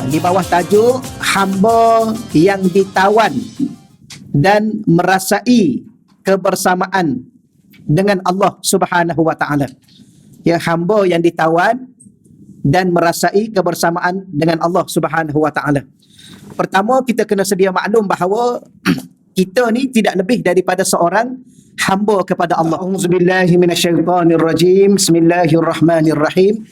Di bawah tajuk hamba yang ditawan dan merasai kebersamaan dengan Allah Subhanahu wa taala. Ya, hamba yang ditawan dan merasai kebersamaan dengan Allah Subhanahu wa taala. Pertama, kita kena sedia maklum bahawa kita ni tidak lebih daripada seorang hamba kepada Allah. Auzubillahi minasyaitonirrajim. Bismillahirrahmanirrahim.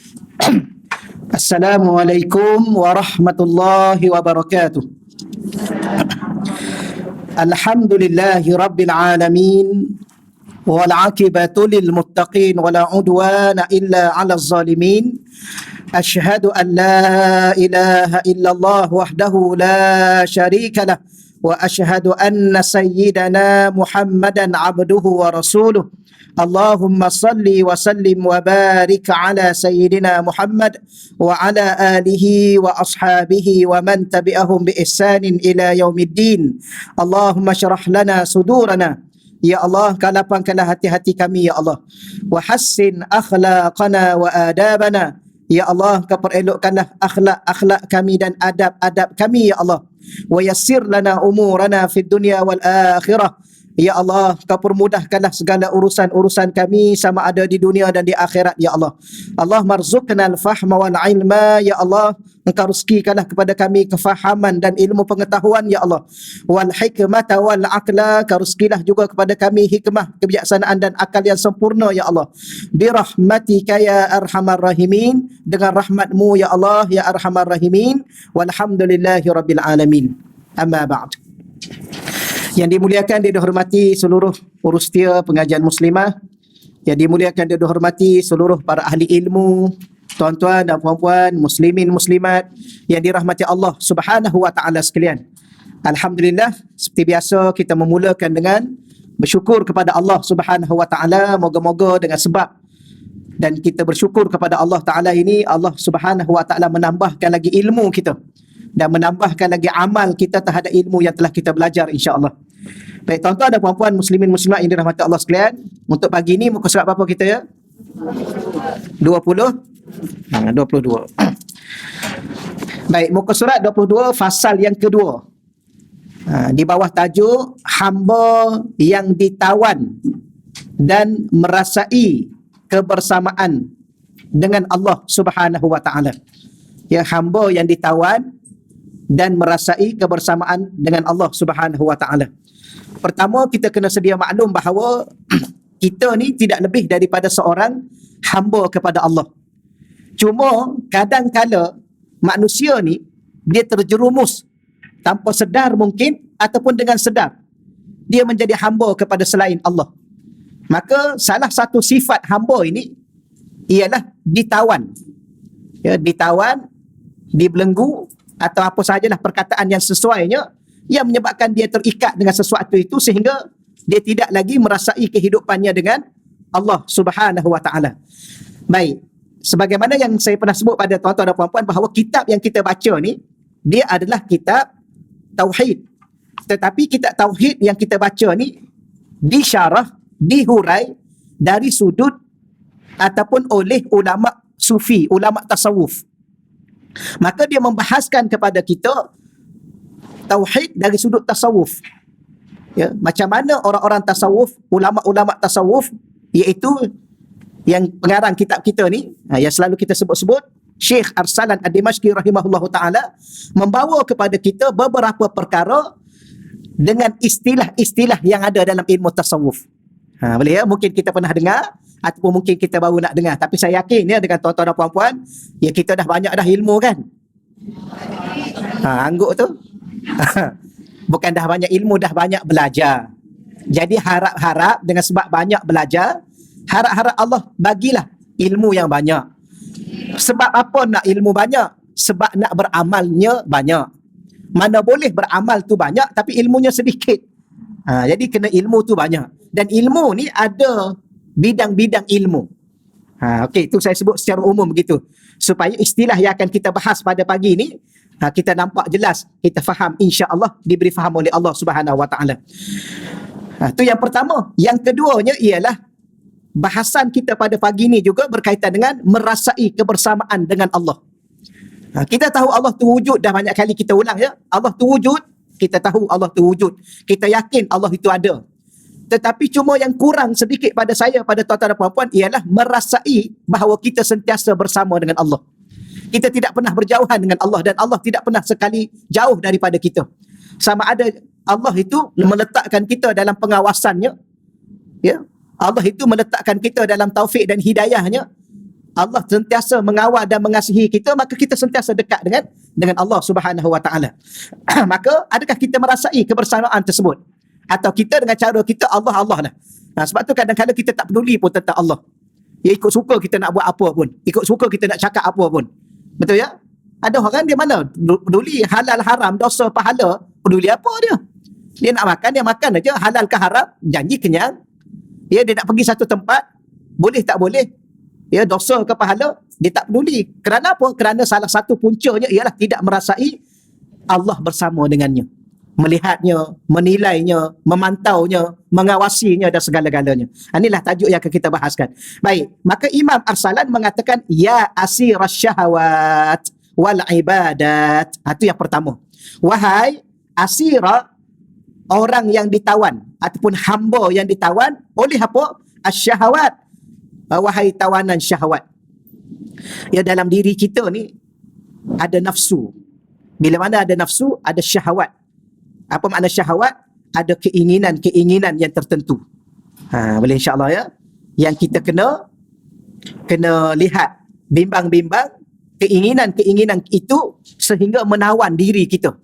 Assalamualaikum warahmatullahi wabarakatuh. Alhamdulillahi rabbil alamin. Wal aqibatu lil muttaqin wala udwana illa 'alal zalimin. Asyhadu an la ilaha illallah wahdahu la syarika lah wa asyhadu anna sayyidana Muhammadan 'abduhu wa rasuluh. Allahumma salli wa sallim wa barik ala sayyidina Muhammad wa ala alihi wa ashabihi wa man tabi'ahum bi ihsanin ila yaumiddin. Allahumma syrah lana sudurana. Ya Allah, lapangkanlah hati-hati kami, Ya Allah. Wa hassin akhlaqana wa adabana. Ya Allah, kau perelokkanlah akhlak-akhlak kami dan adab-adab kami, Ya Allah. Wa yassir lana umurana fid dunya wal akhirah. Ya Allah, kau permudahkanlah segala urusan-urusan kami sama ada di dunia dan di akhirat, Ya Allah. Allah marzuqnal fahma wal ilma, Ya Allah. Engkau rezekikanlah kepada kami kefahaman dan ilmu pengetahuan, Ya Allah. Wal hikmata wal aqla, kau rezekilah juga kepada kami hikmah, kebijaksanaan dan akal yang sempurna, Ya Allah. Birahmatika ya arhamar rahimin, dengan rahmatmu, Ya Allah, ya arhamar rahimin. Walhamdulillahi rabbil alamin. Amma ba'd. Yang dimuliakan dan dihormati seluruh urustia pengajian muslimah, yang dimuliakan dan dihormati seluruh para ahli ilmu, tuan-tuan dan puan-puan, muslimin muslimat yang dirahmati Allah Subhanahu wa taala sekalian. Alhamdulillah, seperti biasa kita memulakan dengan bersyukur kepada Allah Subhanahu wa taala. Moga-moga dengan sebab dan kita bersyukur kepada Allah taala ini, Allah Subhanahu wa taala menambahkan lagi ilmu kita dan menambahkan lagi amal kita terhadap ilmu yang telah kita belajar, insya-Allah. Baik, tuan-tuan dan puan-puan, muslimin muslimat yang dirahmati Allah sekalian, untuk pagi ini muka surat berapa kita ya? 22. Baik, muka surat 22 fasal yang kedua. Di bawah tajuk hamba yang ditawan dan merasai kebersamaan dengan Allah Subhanahu wa taala. Ya, hamba yang ditawan dan merasai kebersamaan dengan Allah Subhanahu wa taala. Pertama, kita kena sedia maklum bahawa kita ni tidak lebih daripada seorang hamba kepada Allah. Cuma kadang-kala manusia ni dia terjerumus tanpa sedar mungkin ataupun dengan sedar dia menjadi hamba kepada selain Allah. Maka salah satu sifat hamba ini ialah ditawan. Ya, ditawan, dibelenggu atau apa sahajalah perkataan yang sesuainya yang menyebabkan dia terikat dengan sesuatu itu sehingga dia tidak lagi merasai kehidupannya dengan Allah Subhanahu wa taala. Baik, sebagaimana yang saya pernah sebut pada tuan-tuan dan puan-puan bahawa kitab yang kita baca ni dia adalah kitab tauhid. Tetapi kitab tauhid yang kita baca ni disyarah, dihurai dari sudut ataupun oleh ulama sufi, ulama tasawuf. Maka dia membahaskan kepada kita tauhid dari sudut tasawuf. Ya, macam mana orang-orang tasawuf, ulama-ulama tasawuf, iaitu yang pengarang kitab kita ni, yang selalu kita sebut-sebut, Syekh Arsalan Ad-Dimashqi rahimahullahu taala, membawa kepada kita beberapa perkara dengan istilah-istilah yang ada dalam ilmu tasawuf. Boleh ya? Mungkin kita pernah dengar ataupun mungkin kita baru nak dengar, tapi saya yakin ya dengan tuan-tuan dan puan-puan, ya kita dah banyak dah ilmu kan. Angguk tu. Bukan dah banyak ilmu, dah banyak belajar. Jadi harap-harap dengan sebab banyak belajar, harap-harap Allah bagilah ilmu yang banyak. Sebab apa nak ilmu banyak? Sebab nak beramalnya banyak. Mana boleh beramal tu banyak tapi ilmunya sedikit. Jadi kena ilmu tu banyak. Dan ilmu ni ada bidang-bidang ilmu. Okey, itu saya sebut secara umum begitu. Supaya istilah yang akan kita bahas pada pagi ni kita nampak jelas, kita faham, insya-Allah diberi faham oleh Allah Subhanahu wa taala. Itu yang pertama. Yang keduanya ialah bahasan kita pada pagi ni juga berkaitan dengan merasai kebersamaan dengan Allah. Kita tahu Allah tu wujud, dah banyak kali kita ulang ya. Allah tu wujud, kita tahu Allah tu wujud. Kita yakin Allah itu ada. Tetapi cuma yang kurang sedikit pada saya, pada tuan-tuan dan puan-puan, ialah merasai bahawa kita sentiasa bersama dengan Allah. Kita tidak pernah berjauhan dengan Allah, dan Allah tidak pernah sekali jauh daripada kita. Sama ada Allah itu meletakkan kita dalam pengawasannya, ya. Allah itu meletakkan kita dalam taufik dan hidayahnya. Allah sentiasa mengawal dan mengasihi kita, maka kita sentiasa dekat dengan Allah Subhanahu Wa Taala. Maka adakah kita merasai kebersamaan tersebut? Atau kita dengan cara kita Allah lah. Sebab tu kadang-kadang kita tak peduli pun tentang Allah. Ya, ikut suka kita nak buat apa pun, ikut suka kita nak cakap apa pun. Betul ya? Ada orang dia mana peduli halal haram, dosa pahala, peduli apa dia? Dia nak makan, dia makan aja. Halal ke haram, janji kenyang. Ya, dia nak pergi satu tempat, boleh tak boleh, ya, dosa ke pahala, dia tak peduli. Kerana apa? Kerana salah satu puncanya ialah tidak merasai Allah bersama dengannya, melihatnya, menilainya, memantaunya, mengawasinya dan segala-galanya. Inilah tajuk yang akan kita bahaskan. Baik, maka Imam Arsalan mengatakan ya asiras syahawat wal ibadat. Itu yang pertama. Wahai asira, orang yang ditawan ataupun hamba yang ditawan oleh apa? Asyahawat. Wahai tawanan syahwat. Ya, dalam diri kita ni ada nafsu. Bila mana ada nafsu, ada syahwat. Apa makna syahwat? Ada keinginan-keinginan yang tertentu. Boleh insya-Allah ya. Yang kita kena lihat, bimbang-bimbang keinginan-keinginan itu sehingga menawan diri kita.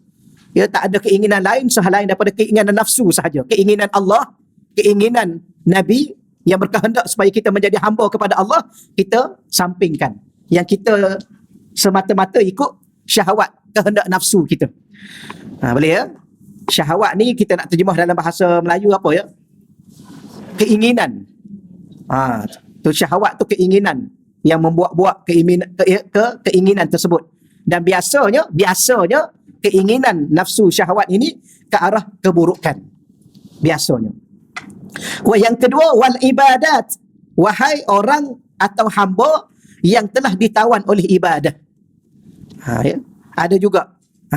Ya, tak ada keinginan lain selain daripada keinginan nafsu sahaja. Keinginan Allah, keinginan Nabi yang berkehendak supaya kita menjadi hamba kepada Allah, kita sampingkan. Yang kita semata-mata ikut syahwat, kehendak nafsu kita. Boleh ya? Syahwat ni kita nak terjemah dalam bahasa Melayu apa ya? Keinginan. Tu syahwat tu keinginan yang membuat-buat keinginan tersebut. Dan biasanya keinginan nafsu syahwat ini ke arah keburukan. Biasanya. Yang kedua, wal ibadat. Wahai orang atau hamba yang telah ditawan oleh ibadah. Ya. Ada juga.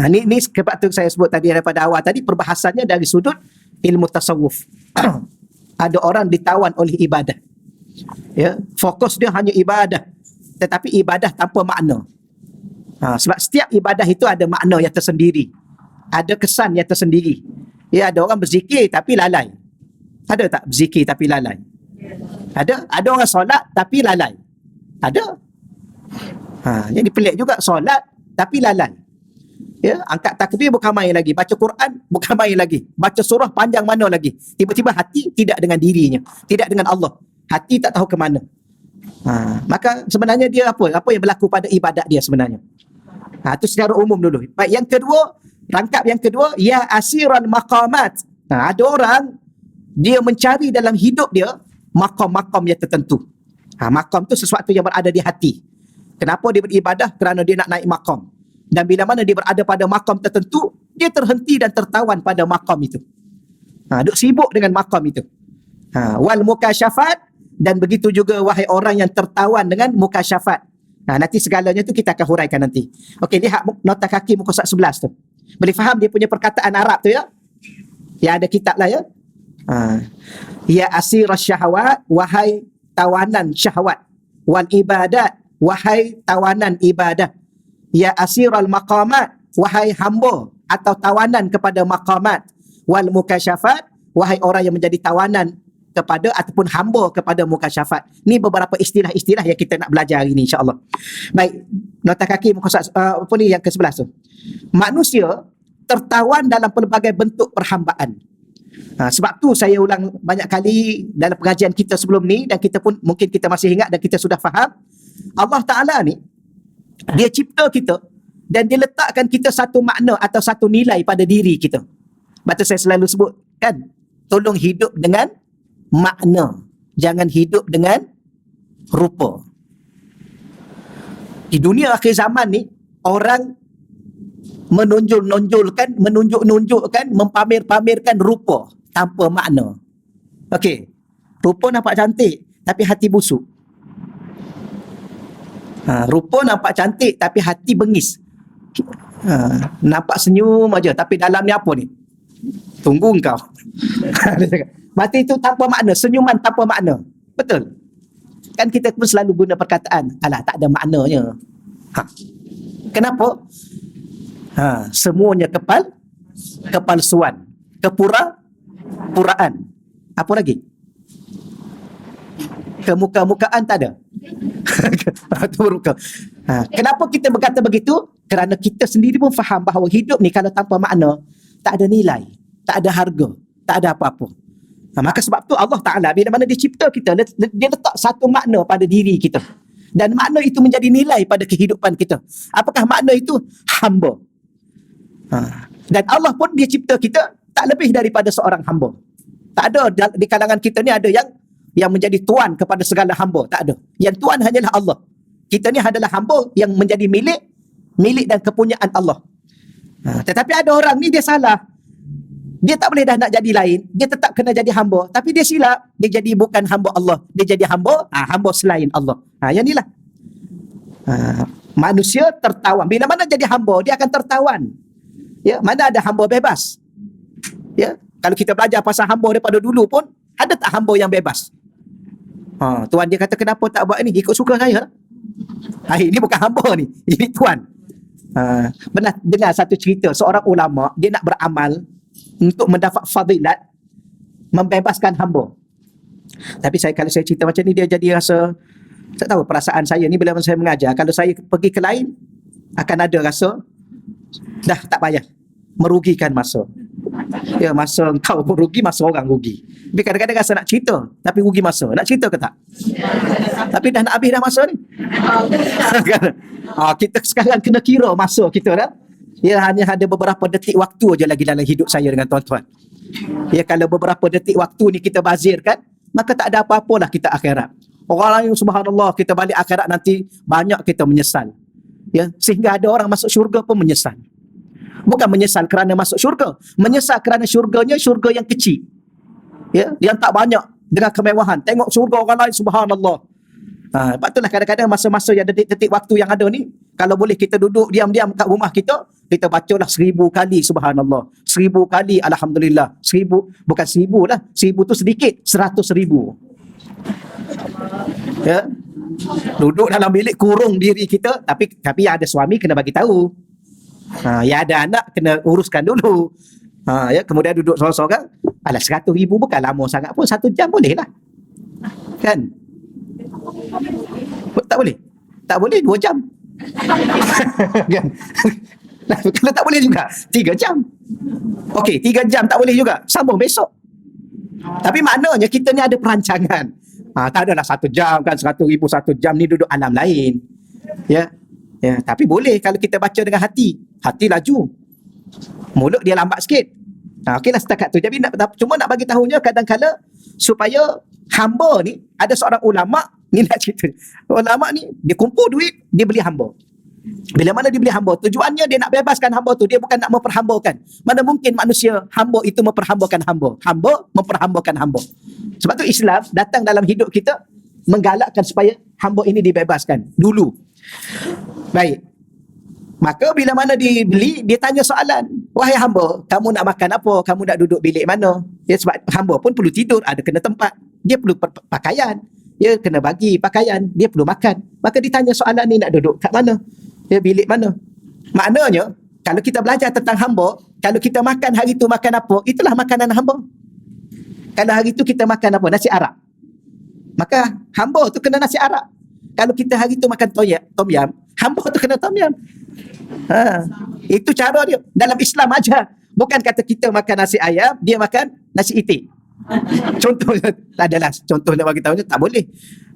Ni sebab tu saya sebut tadi daripada awal tadi, perbahasannya dari sudut ilmu tasawuf. Ada orang ditawan oleh ibadah. Ya, fokus dia hanya ibadah. Tetapi ibadah tanpa makna. Sebab setiap ibadah itu ada makna yang tersendiri. Ada kesan yang tersendiri. Ya, ada orang berzikir tapi lalai. Ada tak berzikir tapi lalai? Ada. Ada orang solat tapi lalai. Ada. Jadi pelik juga, solat tapi lalai. Ya, angkat takbir bukan main lagi, baca Quran bukan main lagi, baca surah panjang mana lagi. Tiba-tiba hati tidak dengan dirinya, tidak dengan Allah. Hati tak tahu ke mana. Maka sebenarnya dia apa yang berlaku pada ibadat dia sebenarnya. Itu secara umum dulu. Baik, yang kedua, rangkap yang kedua, ya asiran maqamat. Ada orang dia mencari dalam hidup dia maqam-maqam yang tertentu. Maqam tu sesuatu yang berada di hati. Kenapa dia beribadah? Kerana dia nak naik maqam. Dan bila mana dia berada pada maqam tertentu, dia terhenti dan tertawan pada maqam itu. Duk sibuk dengan maqam itu. Wal mukasyafat, dan begitu juga wahai orang yang tertawan dengan mukasyafat. Nanti segalanya tu kita akan huraikan nanti. Okey, lihat nota kaki muka surat 11 tu. Boleh faham dia punya perkataan Arab tu ya? Ya, ada kitab lah ya. Ya asiras syahwat, wahai tawanan syahwat. Wal ibadat, wahai tawanan ibadah. Ya asiral maqamat, wahai hamba atau tawanan kepada maqamat. Wal mukasyafat, wahai orang yang menjadi tawanan kepada ataupun hamba kepada mukasyafat. Ni beberapa istilah-istilah yang kita nak belajar hari ni insya-Allah. Baik, nota kaki muka surat yang ke-11 tu. Manusia tertawan dalam pelbagai bentuk perhambaan. Sebab tu saya ulang banyak kali dalam pengajian kita sebelum ni, dan kita pun mungkin kita masih ingat dan kita sudah faham. Allah Ta'ala ni, dia cipta kita dan dia letakkan kita satu makna atau satu nilai pada diri kita. Sebab tu saya selalu sebut kan, tolong hidup dengan makna, jangan hidup dengan rupa. Di dunia akhir zaman ni, orang menunjuk-nunjukkan, mempamer-pamerkan rupa tanpa makna. Okey, rupa nampak cantik tapi hati busuk. Rupa nampak cantik tapi hati bengis. Nampak senyum aja, tapi dalam ni apa ni? Tunggu engkau. Dia cakap. Mati itu tanpa makna, senyuman tanpa makna. Betul? Kan kita pun selalu guna perkataan, alah tak ada maknanya. Kenapa? Semuanya kepalsuan, kepura-puraan. Apa lagi? Kemuka-mukaan tak ada. Kenapa kita berkata begitu? Kerana kita sendiri pun faham bahawa hidup ni kalau tanpa makna, tak ada nilai, tak ada harga, tak ada apa-apa. Maka sebab tu Allah Ta'ala bila mana dia cipta kita, dia letak satu makna pada diri kita. Dan makna itu menjadi nilai pada kehidupan kita. Apakah makna itu? Hamba. Dan Allah pun dia cipta kita tak lebih daripada seorang hamba. Tak ada di kalangan kita ni ada yang menjadi tuan kepada segala hamba. Tak ada. Yang tuan hanyalah Allah. Kita ni adalah hamba yang menjadi milik dan kepunyaan Allah. Tetapi ada orang ni dia salah. Dia tak boleh dah nak jadi lain. Dia tetap kena jadi hamba. Tapi dia silap. Dia jadi bukan hamba Allah. Dia jadi hamba selain Allah. Yang inilah. Manusia tertawan. Bila mana jadi hamba, dia akan tertawan. Ya, mana ada hamba bebas? Ya, kalau kita belajar pasal hamba daripada dulu pun, ada tak hamba yang bebas? Tuan dia kata, kenapa tak buat ni? Ikut suka saya. Ini bukan hamba ni. Ini tuan. Pernah dengar satu cerita, seorang ulama, dia nak beramal untuk mendapat fadilat membebaskan hamba. Tapi kalau saya cerita macam ni, dia jadi rasa, tak tahu perasaan saya ni bila saya mengajar, kalau saya pergi ke lain, akan ada rasa dah tak payah, merugikan masa. Ya, masa kau pun rugi, masa orang rugi. Tapi kadang-kadang rasa nak cerita, tapi rugi masa. Nak cerita ke tak? Tapi dah nak habis dah masa ni. Kita sekarang kena kira masa kita dah. Ya, hanya ada beberapa detik waktu aja lagi dalam hidup saya dengan tuan-tuan. Ya, kalau beberapa detik waktu ni kita bazirkan, maka tak ada apa-apalah kita akhirat. Orang lain subhanallah, kita balik akhirat nanti banyak kita menyesal. Ya, sehingga ada orang masuk syurga pun menyesal. Bukan menyesal kerana masuk syurga, menyesal kerana syurganya syurga yang kecil. Ya, yang tak banyak dengan kemewahan. Tengok syurga orang lain subhanallah. Sebab itulah kadang-kadang masa-masa yang detik-detik waktu yang ada ni, kalau boleh kita duduk diam-diam kat rumah kita bacalah 1000 kali subhanallah, 1000 kali alhamdulillah, 1000, bukan 1000 lah, 1000 tu sedikit, 100,000. Ya, duduk dalam bilik, kurung diri kita, tapi yang ada suami kena bagi tahu. Yang ada anak kena uruskan dulu. Ya, kemudian duduk seorang-seorang, 100,000 bukan lama sangat pun, 1 jam boleh lah. Kan? Tak boleh? Tak boleh 2 jam. Kan? Kalau tak boleh juga 3 jam. Okey, 3 jam tak boleh juga, sambung besok. Tapi maknanya kita ni ada perancangan. Tak adalah 1 jam kan, 100,000 1 jam ni duduk alam lain. Ya. Ya, tapi boleh kalau kita baca dengan hati. Hati laju. Mulut dia lambat sikit. Okeylah setakat tu. Jadi cuma nak bagi tahunya kadang-kala supaya hamba ni, ada seorang ulama ni nak cerita. Ulama ni dia kumpul duit, dia beli hamba. Bila mana dia beli hamba, tujuannya dia nak bebaskan hamba tu, dia bukan nak memperhambakan. Mana mungkin manusia hamba itu memperhambakan hamba. Hamba memperhambakan hamba. Sebab tu Islam datang dalam hidup kita menggalakkan supaya hamba ini dibebaskan dulu. Baik. Maka bila mana dibeli, dia tanya soalan, wahai hamba, kamu nak makan apa? Kamu nak duduk bilik mana? Ya, sebab hamba pun perlu tidur, ada kena tempat. Dia perlu pakaian, dia kena bagi pakaian, dia perlu makan. Maka ditanya soalan ni, nak duduk kat mana? Ya, bilik mana? Maknanya, kalau kita belajar tentang hamba, kalau kita makan hari tu makan apa, itulah makanan hamba. Kalau hari tu kita makan apa? Nasi arak. Maka hamba tu kena nasi arak. Kalau kita hari tu makan tom yam, hamba tu kena tom yam. Itu cara dia. Dalam Islam aja. Bukan kata kita makan nasi ayam, dia makan nasi itik. Contohnya, adalah contoh nak bagi tahunya, tak boleh.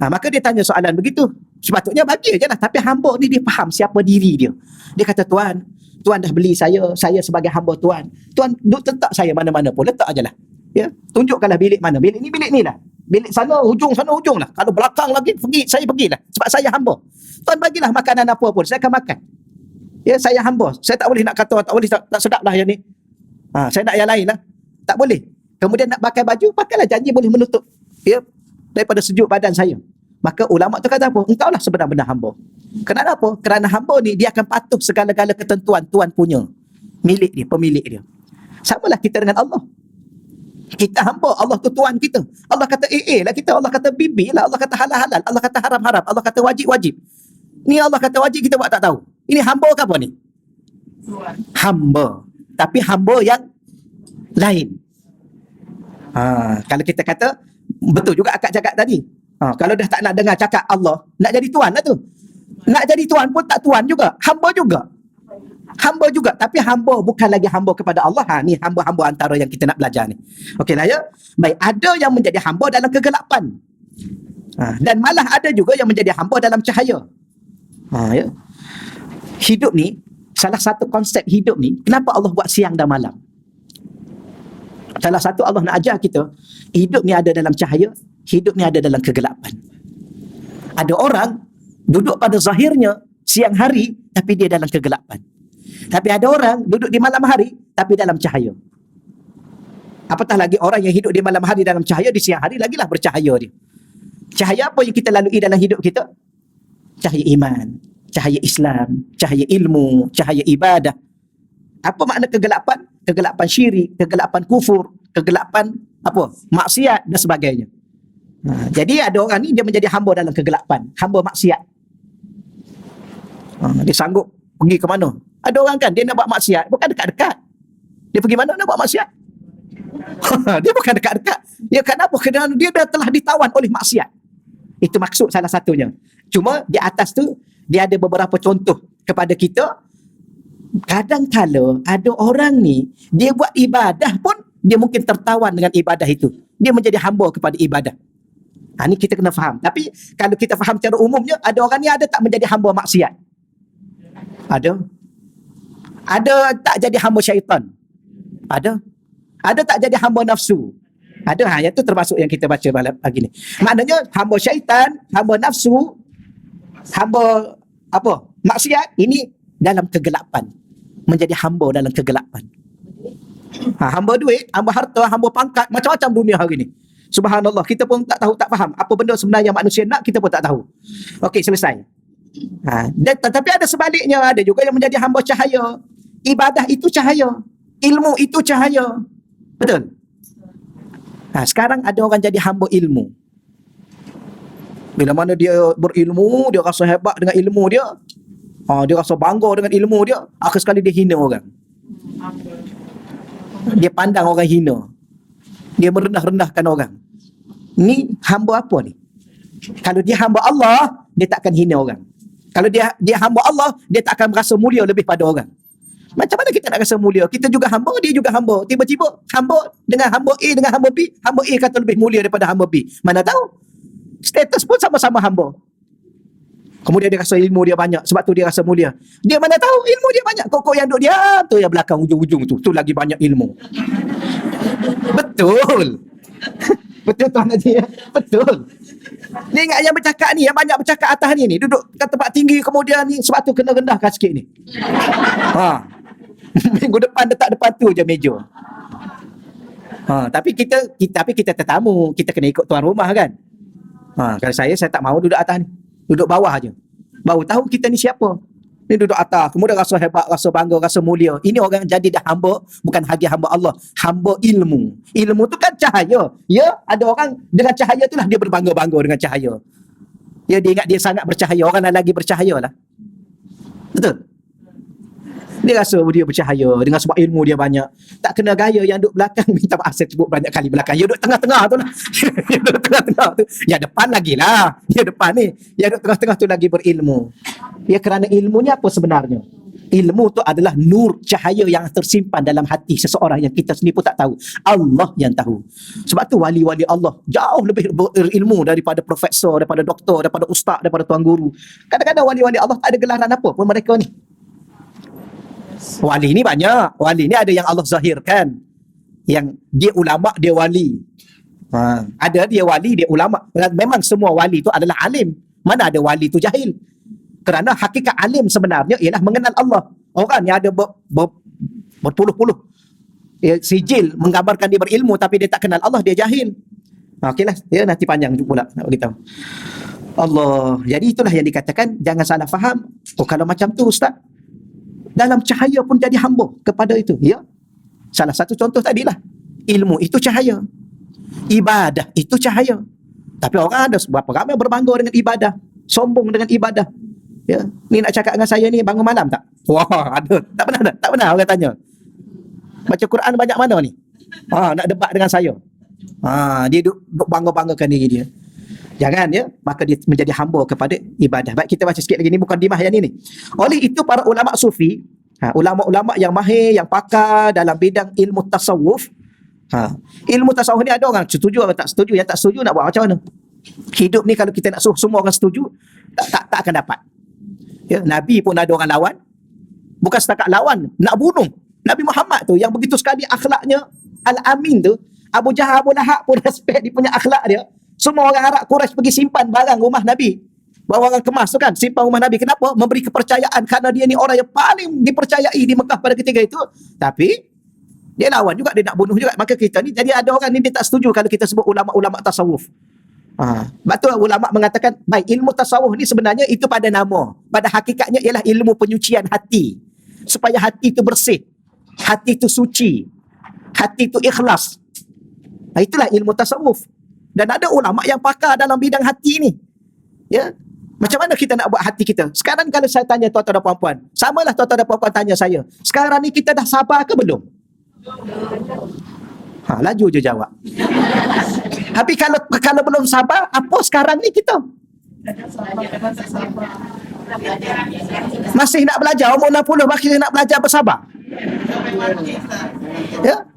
Maka dia tanya soalan begitu. Sepatutnya bagi je lah. Tapi hamba ni dia faham siapa diri dia. Dia kata, Tuan dah beli saya sebagai hamba Tuan. Tuan letak saya mana-mana pun, letak ajalah. Ya, tunjukkanlah bilik mana. Bilik ni lah. Bilik sana hujung lah. Kalau belakang lagi saya pergilah. Sebab saya hamba. Tuan bagilah makanan apa pun, saya akan makan. Ya, saya hamba. Saya tak boleh nak kata tak boleh, tak sedap lah yang ni. Saya nak yang lain lah. Tak boleh. Kemudian nak pakai baju, pakailah, janji boleh menutup. Ya, daripada sejuk badan saya. Maka ulama tu kata apa? Engkau lah sebenar-benar hamba. Kerana apa? Kerana hamba ni dia akan patuh segala-gala ketentuan Tuhan punya. Milik dia, pemilik dia. Samalah kita dengan Allah. Kita hamba, Allah tu Tuhan kita. Allah kata lah kita, Allah kata bibi lah, Allah kata halal-halal, Allah kata haram-haram, Allah kata wajib-wajib. Ni Allah kata wajib, kita buat tak tahu. Ini hamba ke apa ni? Tuhan. Hamba. Tapi hamba yang lain. Kalau kita kata, betul juga akak cakap tadi. Kalau dah tak nak dengar cakap Allah, nak jadi Tuhan lah tu. Nak jadi Tuhan pun tak Tuhan juga. Hamba juga. Hamba juga. Tapi hamba bukan lagi hamba kepada Allah. Ni hamba-hamba antara yang kita nak belajar ni. Okeylah ya. Baik, ada yang menjadi hamba dalam kegelapan. Dan malah ada juga yang menjadi hamba dalam cahaya. Ya. Hidup ni, salah satu konsep hidup ni, kenapa Allah buat siang dan malam? Salah satu Allah nak ajar kita, hidup ni ada dalam cahaya, hidup ni ada dalam kegelapan. Ada orang duduk pada zahirnya siang hari, tapi dia dalam kegelapan. Tapi ada orang duduk di malam hari, tapi dalam cahaya. Apatah lagi orang yang hidup di malam hari dalam cahaya, di siang hari lagilah bercahaya dia. Cahaya apa yang kita lalui dalam hidup kita? Cahaya iman, cahaya Islam, cahaya ilmu, cahaya ibadah. Apa makna kegelapan? Kegelapan syirik, kegelapan kufur, kegelapan apa? Maksiat dan sebagainya. Jadi ada orang ni dia menjadi hamba dalam kegelapan, hamba maksiat. Dia sanggup pergi ke mana? Ada orang kan dia nak buat maksiat, bukan dekat-dekat. Dia pergi mana nak buat maksiat? Dia bukan dekat-dekat. Dia kenapa? Kerana dia dah telah ditawan oleh maksiat. Itu maksud salah satunya. Cuma di atas tu dia ada beberapa contoh kepada kita. Kadang-kala ada orang ni dia buat ibadah pun dia mungkin tertawan dengan ibadah itu. Dia menjadi hamba kepada ibadah. Ini kita kena faham. Tapi kalau kita faham secara umumnya, ada orang ni ada tak menjadi hamba maksiat? Ada. Ada tak jadi hamba syaitan? Ada. Ada tak jadi hamba nafsu? Ada. Yang tu termasuk yang kita baca pagi ni. Maknanya hamba syaitan, hamba nafsu, hamba apa? Maksiat, ini dalam kegelapan. Menjadi hamba dalam kegelapan. Hamba duit, hamba harta, hamba pangkat, macam-macam dunia hari ni. Subhanallah, kita pun tak tahu, tak faham apa benda sebenarnya manusia nak, kita pun tak tahu. Okey, selesai. Tapi ada sebaliknya, ada juga yang menjadi hamba cahaya. Ibadah itu cahaya, ilmu itu cahaya. Betul? Sekarang ada orang jadi hamba ilmu. Bila mana dia berilmu, dia rasa hebat dengan ilmu dia. Dia rasa bangga dengan ilmu dia. Akhir sekali dia hina orang. Dia pandang orang hina. Dia merendah-rendahkan orang. Ni hamba apa ni? Kalau dia hamba Allah, dia takkan hina orang. Kalau dia hamba Allah, dia tak akan merasa mulia lebih pada orang. Macam mana kita nak rasa mulia? Kita juga hamba, dia juga hamba. Tiba-tiba hamba dengan hamba A dengan hamba B, hamba A kata lebih mulia daripada hamba B. Mana tahu? Status pun sama-sama hamba. Kemudian dia rasa ilmu dia banyak, sebab tu dia rasa mulia. Dia mana tahu ilmu dia banyak. Kok yang duduk dia tu yang belakang ujung-ujung tu lagi banyak ilmu. Betul. Betul Tuan Haji ya? Betul. Ni ingat yang bercakap ni, yang banyak bercakap atas ni duduk kat tempat tinggi, kemudian ni sebab tu kena rendahkan sikit ni. Minggu depan letak depan tu je meja. Tapi kita tetamu, kita kena ikut tuan rumah kan. Kalau saya tak mahu duduk atas ni. Duduk bawah aja. Baru tahu kita ni siapa. Ni duduk atas, kemudian rasa hebat, rasa bangga, rasa mulia. Ini orang jadi dah hamba, bukan lagi hamba Allah, hamba ilmu. Ilmu tu kan cahaya. Ya, ada orang dengan cahaya itulah dia berbangga-bangga dengan cahaya. Ya, dia ingat dia sangat bercahaya, orang lain lagi bercahaya lah. Betul? Dia rasa dia bercahaya dengan sebab ilmu dia banyak. Tak kena gaya yang duduk belakang. Minta maaf saya sebut banyak kali belakang. Yang duduk tengah-tengah tu lah. Yang duduk tengah-tengah tu. Yang depan lagi lah. Yang depan ni. Yang duduk tengah-tengah tu lagi berilmu. Ya, kerana ilmunya apa sebenarnya? Ilmu tu adalah nur, cahaya yang tersimpan dalam hati seseorang yang kita sendiri pun tak tahu. Allah yang tahu. Sebab tu wali-wali Allah jauh lebih berilmu daripada profesor, daripada doktor, daripada ustaz, daripada tuan guru. Kadang-kadang wali-wali Allah tak ada gelaran apa pun mereka ni. Wali ni banyak. Wali ni ada yang Allah zahirkan. Yang dia ulama, dia wali. Ada dia wali, dia ulama. Memang semua wali tu adalah alim. Mana ada wali tu jahil? Kerana hakikat alim sebenarnya ialah mengenal Allah. Orang yang ada berpuluh-puluh sijil menggambarkan dia berilmu tapi dia tak kenal Allah, dia jahil. Okeylah, dia nanti panjang pula nak beritahu. Allah. Jadi itulah yang dikatakan jangan salah faham. Oh kalau macam tu ustaz, dalam cahaya pun jadi hamba kepada itu. Ya. Salah satu contoh tadilah. Ilmu itu cahaya. Ibadah itu cahaya. Tapi orang ada berapa ramai berbangga dengan ibadah, sombong dengan ibadah. Ya, ni nak cakap dengan saya ni bangun malam tak? Wah, ada. Tak pernah orang tanya. Baca Quran banyak mana ni? Nak debat dengan saya. Dia duk bangga-banggakan diri dia. Jangan ya, maka dia menjadi hamba kepada ibadah. Baik, kita baca sikit lagi ni, bukan dimah yang ni. Oleh itu para ulama sufi, ulama-ulama yang mahir, yang pakar dalam bidang ilmu tasawuf. Ilmu tasawuf ni ada orang setuju, orang tak setuju. Yang tak setuju nak buat macam mana? Hidup ni kalau kita nak suruh semua orang setuju, tak akan dapat. Ya, Nabi pun ada orang lawan. Bukan setakat lawan, nak bunuh. Nabi Muhammad tu yang begitu sekali akhlaknya Al-Amin tu, Abu Jahal, Abu Lahab pun respect dia punya akhlak dia. Semua orang Arab Quraisy pergi simpan barang rumah Nabi. Bawa orang kemas tu kan, simpan rumah Nabi. Kenapa? Memberi kepercayaan kerana dia ni orang yang paling dipercayai di Mekah pada ketika itu. Tapi dia lawan juga, dia nak bunuh juga. Maka kita ni, jadi ada orang ni dia tak setuju kalau kita sebut ulama-ulama tasawuf. Betul ulama mengatakan, baik, ilmu tasawuf ni sebenarnya itu pada nama. Pada hakikatnya ialah ilmu penyucian hati. Supaya hati itu bersih. Hati itu suci. Hati itu ikhlas. Itulah ilmu tasawuf. Dan ada ulama yang pakar dalam bidang hati ni. Ya. Macam mana kita nak buat hati kita? Sekarang kalau saya tanya tuan-tuan dan puan-puan, samalah tuan-tuan dan puan-puan tanya saya, sekarang ni kita dah sabar ke belum? Laju je jawab. Tapi kalau belum sabar, apa sekarang ni kita? Masih nak belajar, umur 60 masih nak belajar bersabar. Ya?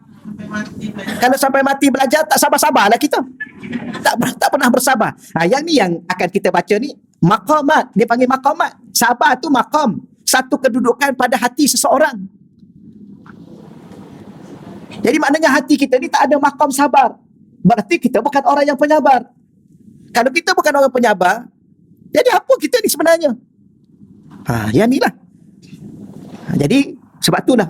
Kalau sampai mati belajar, tak sabar-sabarlah kita. Tak pernah bersabar. Yang ni yang akan kita baca ni, maqamat. Dia panggil maqamat. Sabar tu maqam. Satu kedudukan pada hati seseorang. Jadi maknanya hati kita ni tak ada maqam sabar. Berarti kita bukan orang yang penyabar. Kalau kita bukan orang penyabar, jadi apa kita ni sebenarnya? Yang ni lah. Jadi sebab itulah.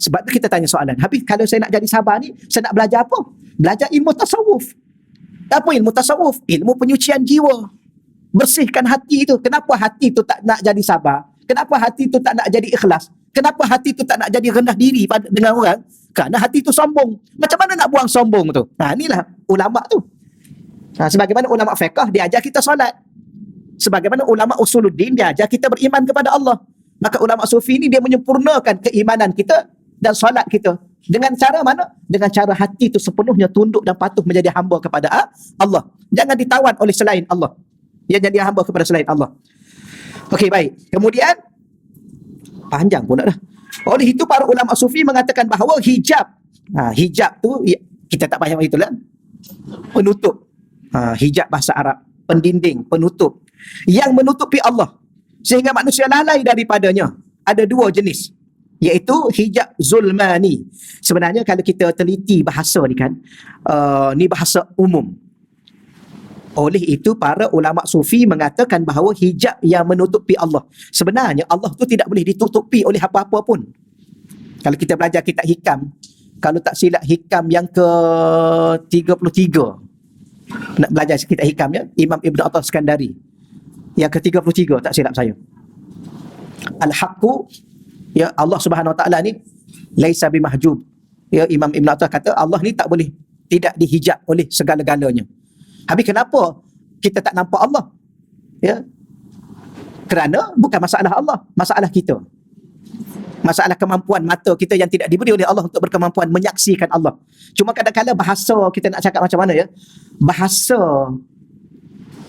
Sebab tu kita tanya soalan. Habis kalau saya nak jadi sabar ni, saya nak belajar apa? Belajar ilmu tasawuf. Apa ilmu tasawuf? Ilmu penyucian jiwa. Bersihkan hati itu. Kenapa hati itu tak nak jadi sabar? Kenapa hati itu tak nak jadi ikhlas? Kenapa hati itu tak nak jadi rendah diri dengan orang? Kerana hati itu sombong. Macam mana nak buang sombong tu? Inilah ulama tu. Sebagaimana ulama fiqh, dia ajar kita solat. Sebagaimana ulama usuluddin, dia ajar kita beriman kepada Allah. Maka ulama sufi ni dia menyempurnakan keimanan kita dan solat kita. Dengan cara mana? Dengan cara hati itu sepenuhnya tunduk dan patuh menjadi hamba kepada Allah. Jangan ditawan oleh selain Allah. Dia jadi hamba kepada selain Allah. Okey, baik. Kemudian, panjang pula dah. Oleh itu para ulama sufi mengatakan bahawa hijab. Hijab tu, kita tak payah itulah. Penutup. Hijab bahasa Arab. Pendinding, penutup. Yang menutupi Allah. Sehingga manusia lalai daripadanya. Ada dua jenis. Iaitu hijab zulmani. Sebenarnya kalau kita teliti bahasa ni kan, ni bahasa umum. Oleh itu para ulama sufi mengatakan bahawa hijab yang menutupi Allah. Sebenarnya Allah tu tidak boleh ditutupi oleh apa-apa pun. Kalau kita belajar kitab hikam, kalau tak silap hikam yang ke-33. Nak belajar kitab hikam ya, Imam Ibn Athar Skandari. Yang ke-33 tak silap saya. Al-haqqu, ya, Allah Subhanahu Wa Taala ni laisa bimahjub. Ya, Imam Ibn Athar kata Allah ni tak boleh, tidak dihijab oleh segala-galanya. Habis kenapa kita tak nampak Allah? Ya. Kerana bukan masalah Allah, masalah kita. Masalah kemampuan mata kita yang tidak diberi oleh Allah untuk berkemampuan menyaksikan Allah. Cuma kadang-kadang bahasa kita nak cakap macam mana ya? Bahasa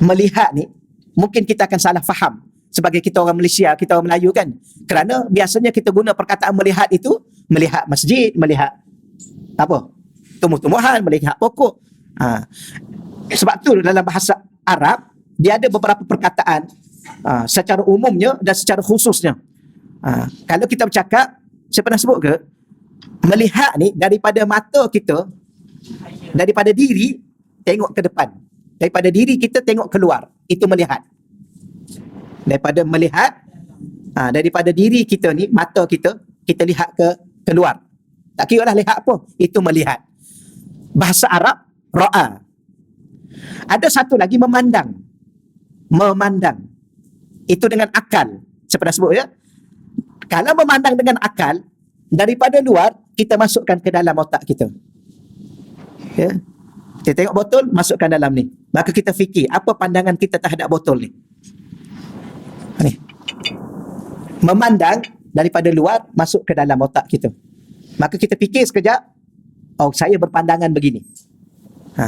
melihat ni mungkin kita akan salah faham. Sebagai kita orang Malaysia, kita orang Melayu kan. Kerana biasanya kita guna perkataan melihat itu, melihat masjid, melihat apa? Tumbuh-tumbuhan, melihat pokok. Sebab tu dalam bahasa Arab, dia ada beberapa perkataan secara umumnya dan secara khususnya. Kalau kita bercakap, saya pernah sebut ke, melihat ni daripada mata kita, daripada diri, tengok ke depan. Daripada diri kita tengok keluar. Itu melihat. Daripada melihat, daripada diri kita ni, mata kita, kita lihat ke keluar. Tak kira lah lihat apa. Itu melihat. Bahasa Arab, ra'a. Ada satu lagi memandang. memandang. Itu dengan akal. Saya pernah sebut ya. Kalau memandang dengan akal, daripada luar, kita masukkan ke dalam otak kita. Ya. Kita tengok botol, masukkan dalam ni. Maka kita fikir, apa pandangan kita terhadap botol ni? Ni. Memandang daripada luar, masuk ke dalam otak kita. Maka kita fikir sekejap, oh saya berpandangan begini.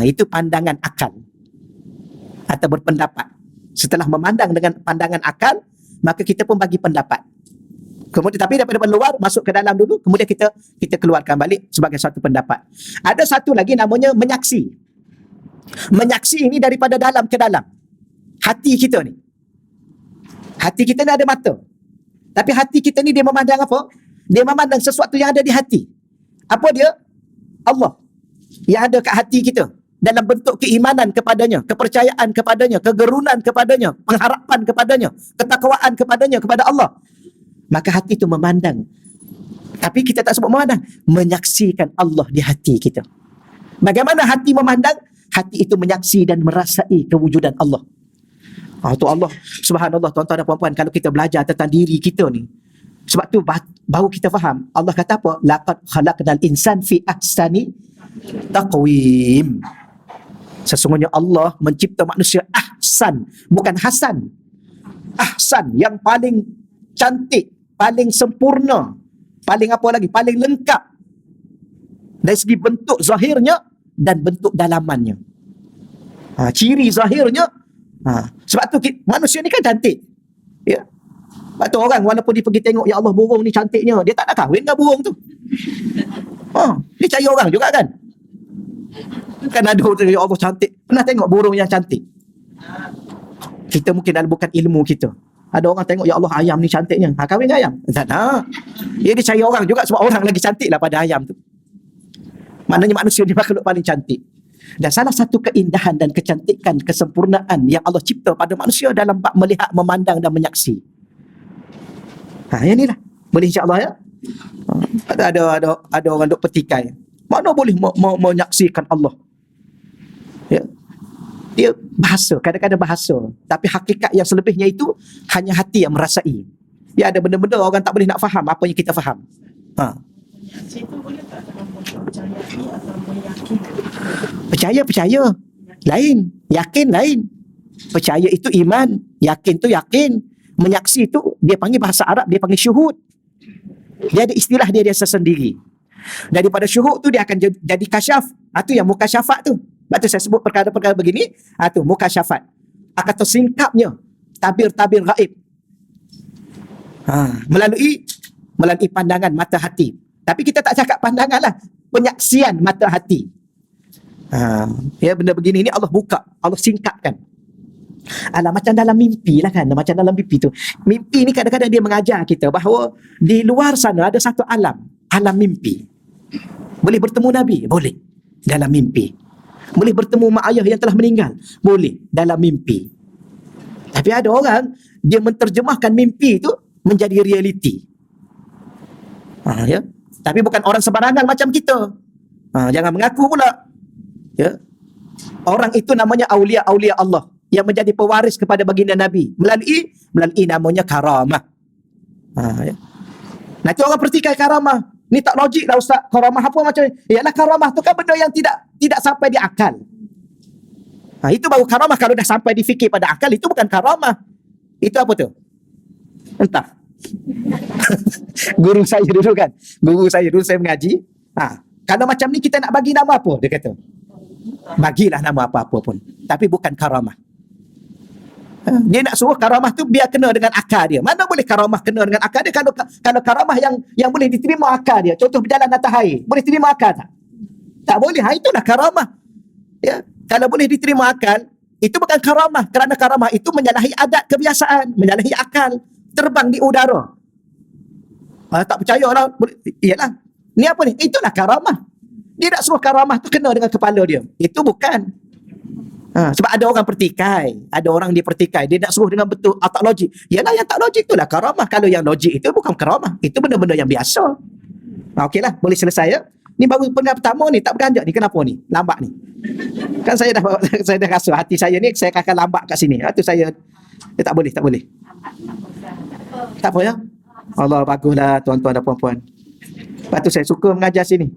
Itu pandangan akal. Atau berpendapat. Setelah memandang dengan pandangan akal, maka kita pun bagi pendapat. Kemudian tapi daripada luar masuk ke dalam dulu, kemudian kita keluarkan balik sebagai satu pendapat. Ada satu lagi namanya menyaksi. Menyaksi ini daripada dalam ke dalam. Hati kita ni. Hati kita ni ada mata. Tapi hati kita ni dia memandang apa? Dia memandang sesuatu yang ada di hati. Apa dia? Allah. Yang ada kat hati kita. Dalam bentuk keimanan kepadanya, kepercayaan kepadanya, kegerunan kepadanya, pengharapan kepadanya, ketakwaan kepadanya, kepada Allah. Maka hati itu memandang. Tapi kita tak sebut memandang. Menyaksikan Allah di hati kita. Bagaimana hati memandang? Hati itu menyaksi dan merasai kewujudan Allah. Itu Allah. Subhanallah, tuan-tuan dan puan-puan, kalau kita belajar tentang diri kita ni, sebab tu baru kita faham. Allah kata apa? Laqad khalaqnal insan fi ahsani taqwim. Sesungguhnya Allah mencipta manusia ahsan, bukan hasan. Ahsan, yang paling cantik, paling sempurna, paling apa lagi? Paling lengkap dari segi bentuk zahirnya dan bentuk dalamannya. Ciri zahirnya. Sebab tu manusia ni kan cantik. Ya. Sebab tu orang walaupun dia pergi tengok, ya Allah burung ni cantiknya, dia tak nak kahwin dengan burung tu. Dia cari orang juga kan. Kan ada orang, ya Allah cantik. Pernah tengok burung yang cantik? Kita mungkin dalam bukan ilmu kita. Ada orang tengok, ya Allah ayam ni cantiknya, kahwin dengan ayam. Tak nak. Dia cari orang juga sebab orang lagi cantik lah pada ayam tu. Maknanya manusia ni makhluk paling cantik. Dan salah satu keindahan dan kecantikan, kesempurnaan yang Allah cipta pada manusia dalam bab melihat, memandang dan menyaksi. Yang ni lah. Boleh insya-Allah ya. Ada orang duk petikai. Mana boleh menyaksikan Allah? Ya. Dia bahasa, kadang-kadang bahasa. Tapi hakikat yang selebihnya itu hanya hati yang merasai. Ya, ada benda-benda orang tak boleh nak faham apa yang kita faham. Itu boleh tak dalam bentuk percayai atau meyakini? Percaya lain, yakin lain. Percaya itu iman, yakin tu yakin. Menyaksi itu dia panggil bahasa Arab, dia panggil syuhud. Dia ada istilah dia sendiri. Daripada syuhud tu dia akan jadi kasyaf. Itu yang mukasyafat tu. Sebab tu saya sebut perkara-perkara begini, tu mukasyafat. Akan tersingkapnya tabir-tabir gaib. Melalui pandangan mata hati. Tapi kita tak cakap pandangan lah, penyaksian mata hati. Ya, benda begini ni Allah buka, Allah singkapkan. Macam dalam mimpi lah kan. Macam dalam mimpi tu. Mimpi ni kadang-kadang dia mengajar kita bahawa di luar sana ada satu alam mimpi. Boleh bertemu Nabi? Boleh. Dalam mimpi. Boleh bertemu mak ayah yang telah meninggal? Boleh. Dalam mimpi. Tapi ada orang, dia menterjemahkan mimpi itu menjadi realiti. Ya. Tapi bukan orang sembarangan macam kita. Jangan mengaku pula. Ya. Orang itu namanya aulia-aulia Allah yang menjadi pewaris kepada baginda Nabi melalui namanya karamah. Ya. Nanti orang pertikai karamah. Ni tak logik lah Ustaz. Karamah apa macam ni? Ialah karamah tu kan benda yang tidak sampai di akal. Itu baru karamah. Kalau dah sampai di fikir pada akal, itu bukan karamah. Itu apa tu? Entah. Guru saya dulu saya mengaji. Kalau macam ni kita nak bagi nama apa? Dia kata, bagilah nama apa-apa pun, tapi bukan karamah. Dia nak suruh karamah tu biar kena dengan akal dia. Mana boleh karamah kena dengan akal dia? Kalau karamah yang boleh diterima akal dia, contoh berjalan atas air, boleh terima akal tak? Tak boleh. Itulah karamah. Ya, kalau boleh diterima akal, itu bukan karamah, kerana karamah itu menyalahi adat kebiasaan, menyalahi akal. Terbang di udara. Tak percayalah. Iyalah. Ni apa ni? Itulah karamah. Dia nak suruh karamah tu kena dengan kepala dia. Itu bukan. Sebab ada orang pertikai. Ada orang dia pertikai. Dia nak suruh dengan betul. Tak logik. Yalah, yang tak logik itulah karamah. Kalau yang logik itu bukan karamah. Itu benda-benda yang biasa. Okeylah. Boleh selesai ya. Ni baru pernah pertama ni. Tak berganjak ni. Kenapa ni? Lambat ni. Kan saya dah saya dah rasa hati saya ni saya akan lambat kat sini. Tu saya tak boleh. Tak apa ya. Allah baguslah tuan-tuan dan puan-puan. Lepas tu saya suka mengajar sini.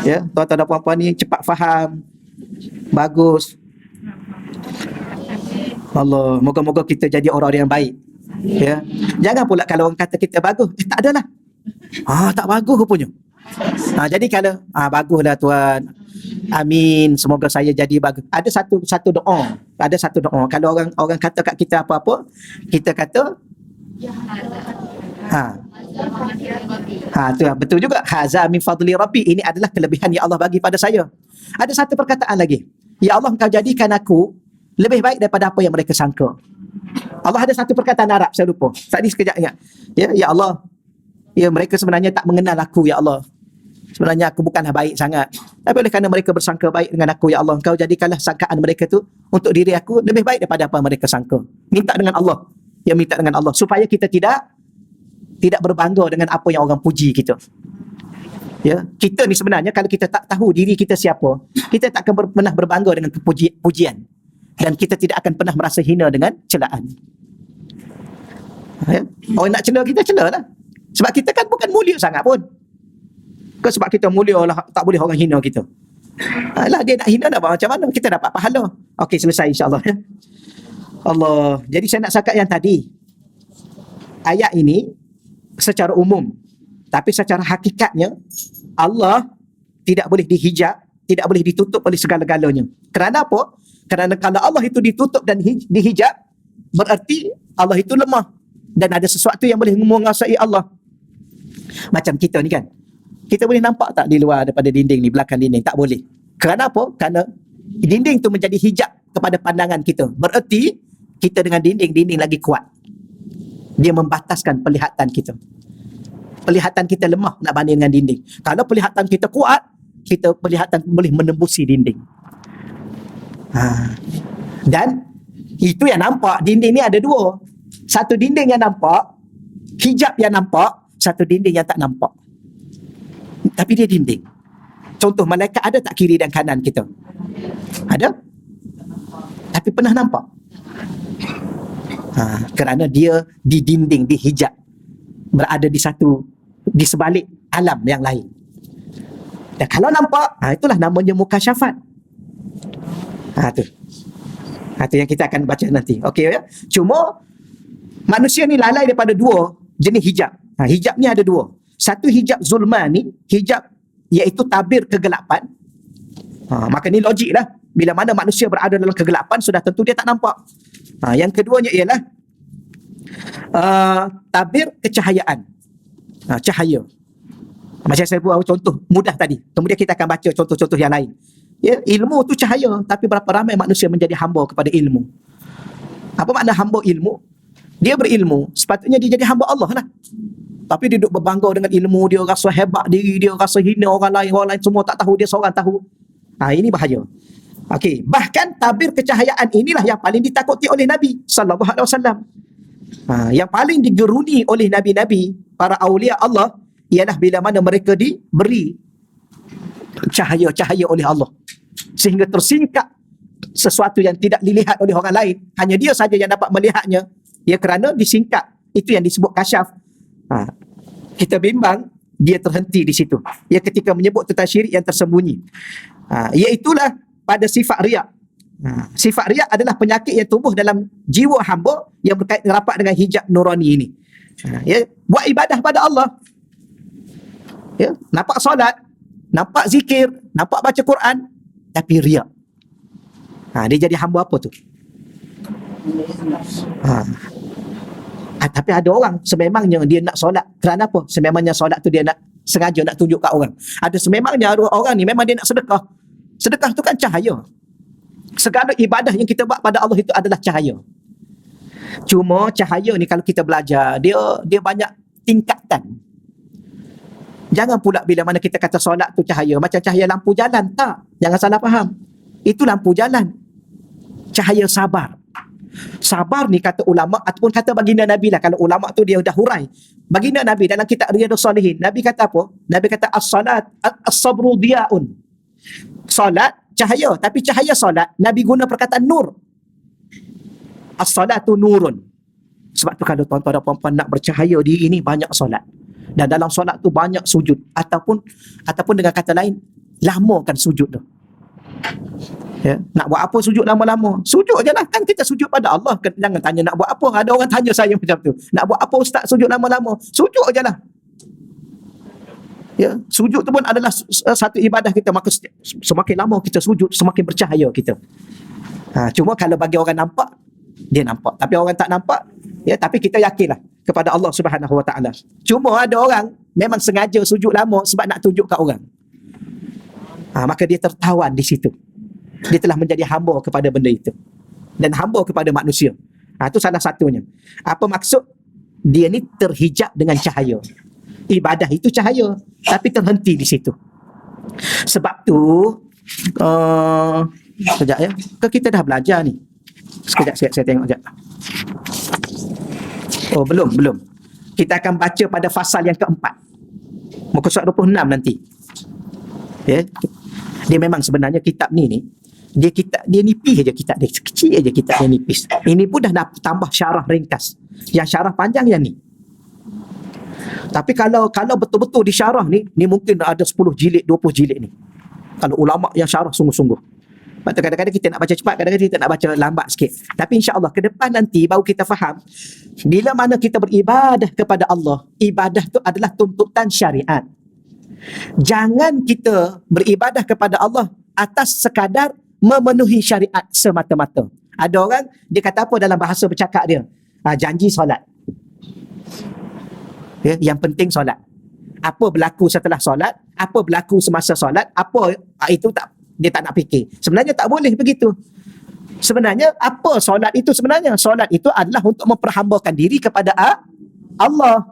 Ya, tuan-tuan dan puan-puan ni cepat faham. Bagus. Allah, moga-moga kita jadi orang yang baik. Ya. Jangan pula kalau orang kata kita bagus, tak adalah. Tak bagus rupanya. Jadi kalau baguslah tuan. Amin, semoga saya jadi bagus. Ada satu doa. Kalau orang kata kat kita apa-apa, kita kata tu betul juga. Haza min fadli rabbi, ini adalah kelebihan yang Allah bagi pada saya. Ada satu perkataan lagi. Ya Allah, Engkau jadikan aku lebih baik daripada apa yang mereka sangka. Allah ada satu perkataan Arab, saya lupa. Tadi sekejap ingat. Ya Allah. Ya, mereka sebenarnya tak mengenal aku, ya Allah. Sebenarnya aku bukanlah baik sangat. Tapi oleh kerana mereka bersangka baik dengan aku, ya Allah, Engkau jadikanlah sangkaan mereka tu untuk diri aku lebih baik daripada apa mereka sangka. Minta dengan Allah. Ya, minta dengan Allah. Supaya kita tidak berbangga dengan apa yang orang puji kita. Ya, kita ni sebenarnya kalau kita tak tahu diri kita siapa, kita tak akan pernah berbangga dengan pujian. Dan kita tidak akan pernah merasa hina dengan celaan. Ya? Orang nak cela kita, celalah. Sebab kita kan bukan mulia sangat pun. Ke sebab kita mulia lah, tak boleh orang hina kita. Alah, dia nak hina dah, macam mana kita dapat pahala? Okey, selesai insyaAllah. Ya? Allah. Jadi saya nak cakap yang tadi. Ayat ini secara umum. Tapi secara hakikatnya, Allah tidak boleh dihijab, tidak boleh ditutup oleh segala-galanya. Kerana apa? Kerana kalau Allah itu ditutup dan dihijab, berarti Allah itu lemah. Dan ada sesuatu yang boleh menguasai Allah. Macam kita ni kan. Kita boleh nampak tak di luar daripada dinding ni, belakang dinding? Tak boleh. Kerana apa? Kerana dinding tu menjadi hijab kepada pandangan kita. Berarti kita dengan dinding lagi kuat. Dia membataskan penglihatan kita. Penglihatan kita lemah nak banding dengan dinding. Kalau penglihatan kita kuat, kita penglihatan boleh menembusi dinding. Dan itu yang nampak, dinding ni ada dua. Satu dinding yang nampak, hijab yang nampak, satu dinding yang tak nampak. Tapi dia dinding. Contoh, malaikat ada tak kiri dan kanan kita? Ada? Tapi pernah nampak? Kerana dia di dinding, di hijab, berada di sebalik alam yang lain. Dan kalau nampak, itulah namanya mukasyafat. Tu yang kita akan baca nanti. Okey ya. Cuma manusia ni lalai daripada dua jenis hijab. Hijab ni ada dua. Satu hijab zulman ni, hijab iaitu tabir kegelapan. Maka ni logik lah. Bila mana manusia berada dalam kegelapan, sudah tentu dia tak nampak. Yang keduanya ialah tabir kecahayaan. Cahaya. Macam saya buat contoh mudah tadi. Kemudian kita akan baca contoh-contoh yang lain. Ya, ilmu tu cahaya, tapi berapa ramai manusia menjadi hamba kepada ilmu. Apa makna hamba ilmu? Dia berilmu, sepatutnya dia jadi hamba Allah lah. Tapi dia duduk berbangga dengan ilmu, dia rasa hebat diri, dia rasa hina orang lain semua tak tahu, dia seorang tahu. Ini bahaya. Okey, bahkan tabir kecahayaan inilah yang paling ditakuti oleh Nabi sallallahu alaihi wasallam. Yang paling digeruni oleh nabi-nabi, para aulia Allah, ialah bila mana mereka diberi cahaya-cahaya oleh Allah, sehingga tersingkap sesuatu yang tidak dilihat oleh orang lain, hanya dia saja yang dapat melihatnya. Ya, kerana disingkap. Itu yang disebut kasyaf. Kita bimbang, dia terhenti di situ. Ya, ketika menyebut tentang syirik yang tersembunyi. Iaitulah pada sifat riak. Sifat riak adalah penyakit yang tumbuh dalam jiwa hamba yang berkait rapat dengan hijab nurani ini. Ya, buat ibadah pada Allah. Ya, nampak solat, nampak zikir, nampak baca Quran, tapi riak. Dia jadi hamba apa tu? Tapi ada orang sememangnya dia nak solat. Kerana apa? Sememangnya solat tu dia nak sengaja nak tunjuk kat orang. Ada sememangnya orang ni memang dia nak sedekah. Sedekah tu kan cahaya. Segala ibadah yang kita buat pada Allah itu adalah cahaya. Cuma cahaya ni kalau kita belajar, dia banyak tingkatan. Jangan pula bila mana kita kata solat tu cahaya, macam cahaya lampu jalan. Tak. Jangan salah faham. Itu lampu jalan. Cahaya sabar. Sabar ni kata ulama' ataupun kata baginda Nabi lah. Kalau ulama' tu dia dah hurai. Baginda Nabi dalam kitab Riyadhus Salihin, Nabi kata apa? Nabi kata as-salat as-sabru diya'un. Salat cahaya, tapi cahaya solat Nabi guna perkataan nur. As-salatu nurun. Sebab tu kalau tuan-tuan dan puan-puan nak bercahaya diri ini, banyak solat. Dan dalam solat tu banyak sujud, ataupun dengan kata lain, lamakan sujud tu. Ya, nak buat apa sujud lama-lama? Sujud je lah, kan kita sujud pada Allah. Jangan tanya nak buat apa. Ada orang tanya saya macam tu, nak buat apa ustaz sujud lama-lama? Sujud je lah. Ya, sujud tu pun adalah satu ibadah kita. Maka semakin lama kita sujud, semakin bercahaya kita. Cuma kalau bagi orang nampak, dia nampak. Tapi orang tak nampak, ya, tapi kita yakinlah kepada Allah Subhanahu Wa Taala. Cuma ada orang memang sengaja sujud lama sebab nak tunjuk kat orang. Maka dia tertawan di situ. Dia telah menjadi hamba kepada benda itu, dan hamba kepada manusia. Itu salah satunya. Apa maksud? Dia ni terhijab dengan cahaya. Ibadah itu cahaya, tapi terhenti di situ. Sebab tu sekejap ya, kita dah belajar ni. Sekejap saya tengok sekejap. Oh, belum. Kita akan baca pada fasal yang keempat, muka surat 26 nanti. Ya. Dia memang sebenarnya kitab ni dia nipis aja, kitab dia kecil aja, kitab dia nipis. Ini pun dah nak tambah syarah ringkas. Yang syarah panjang yang ni. Tapi kalau betul-betul disyarah ni mungkin ada 10 jilid, 20 jilid ni. Kalau ulama yang syarah sungguh-sungguh. Sebab tu kadang-kadang kita nak baca cepat, kadang-kadang kita nak baca lambat sikit. Tapi insya-Allah ke depan nanti baru kita faham, bila mana kita beribadah kepada Allah, ibadah tu adalah tuntutan syariat. Jangan kita beribadah kepada Allah atas sekadar memenuhi syariat semata-mata. Ada orang, dia kata apa dalam bahasa bercakap dia? Janji solat. Ya, yang penting solat. Apa berlaku setelah solat, apa berlaku semasa solat, apa itu tak, dia tak nak fikir. Sebenarnya tak boleh begitu. Sebenarnya apa solat itu sebenarnya? Solat itu adalah untuk memperhambakan diri kepada Allah.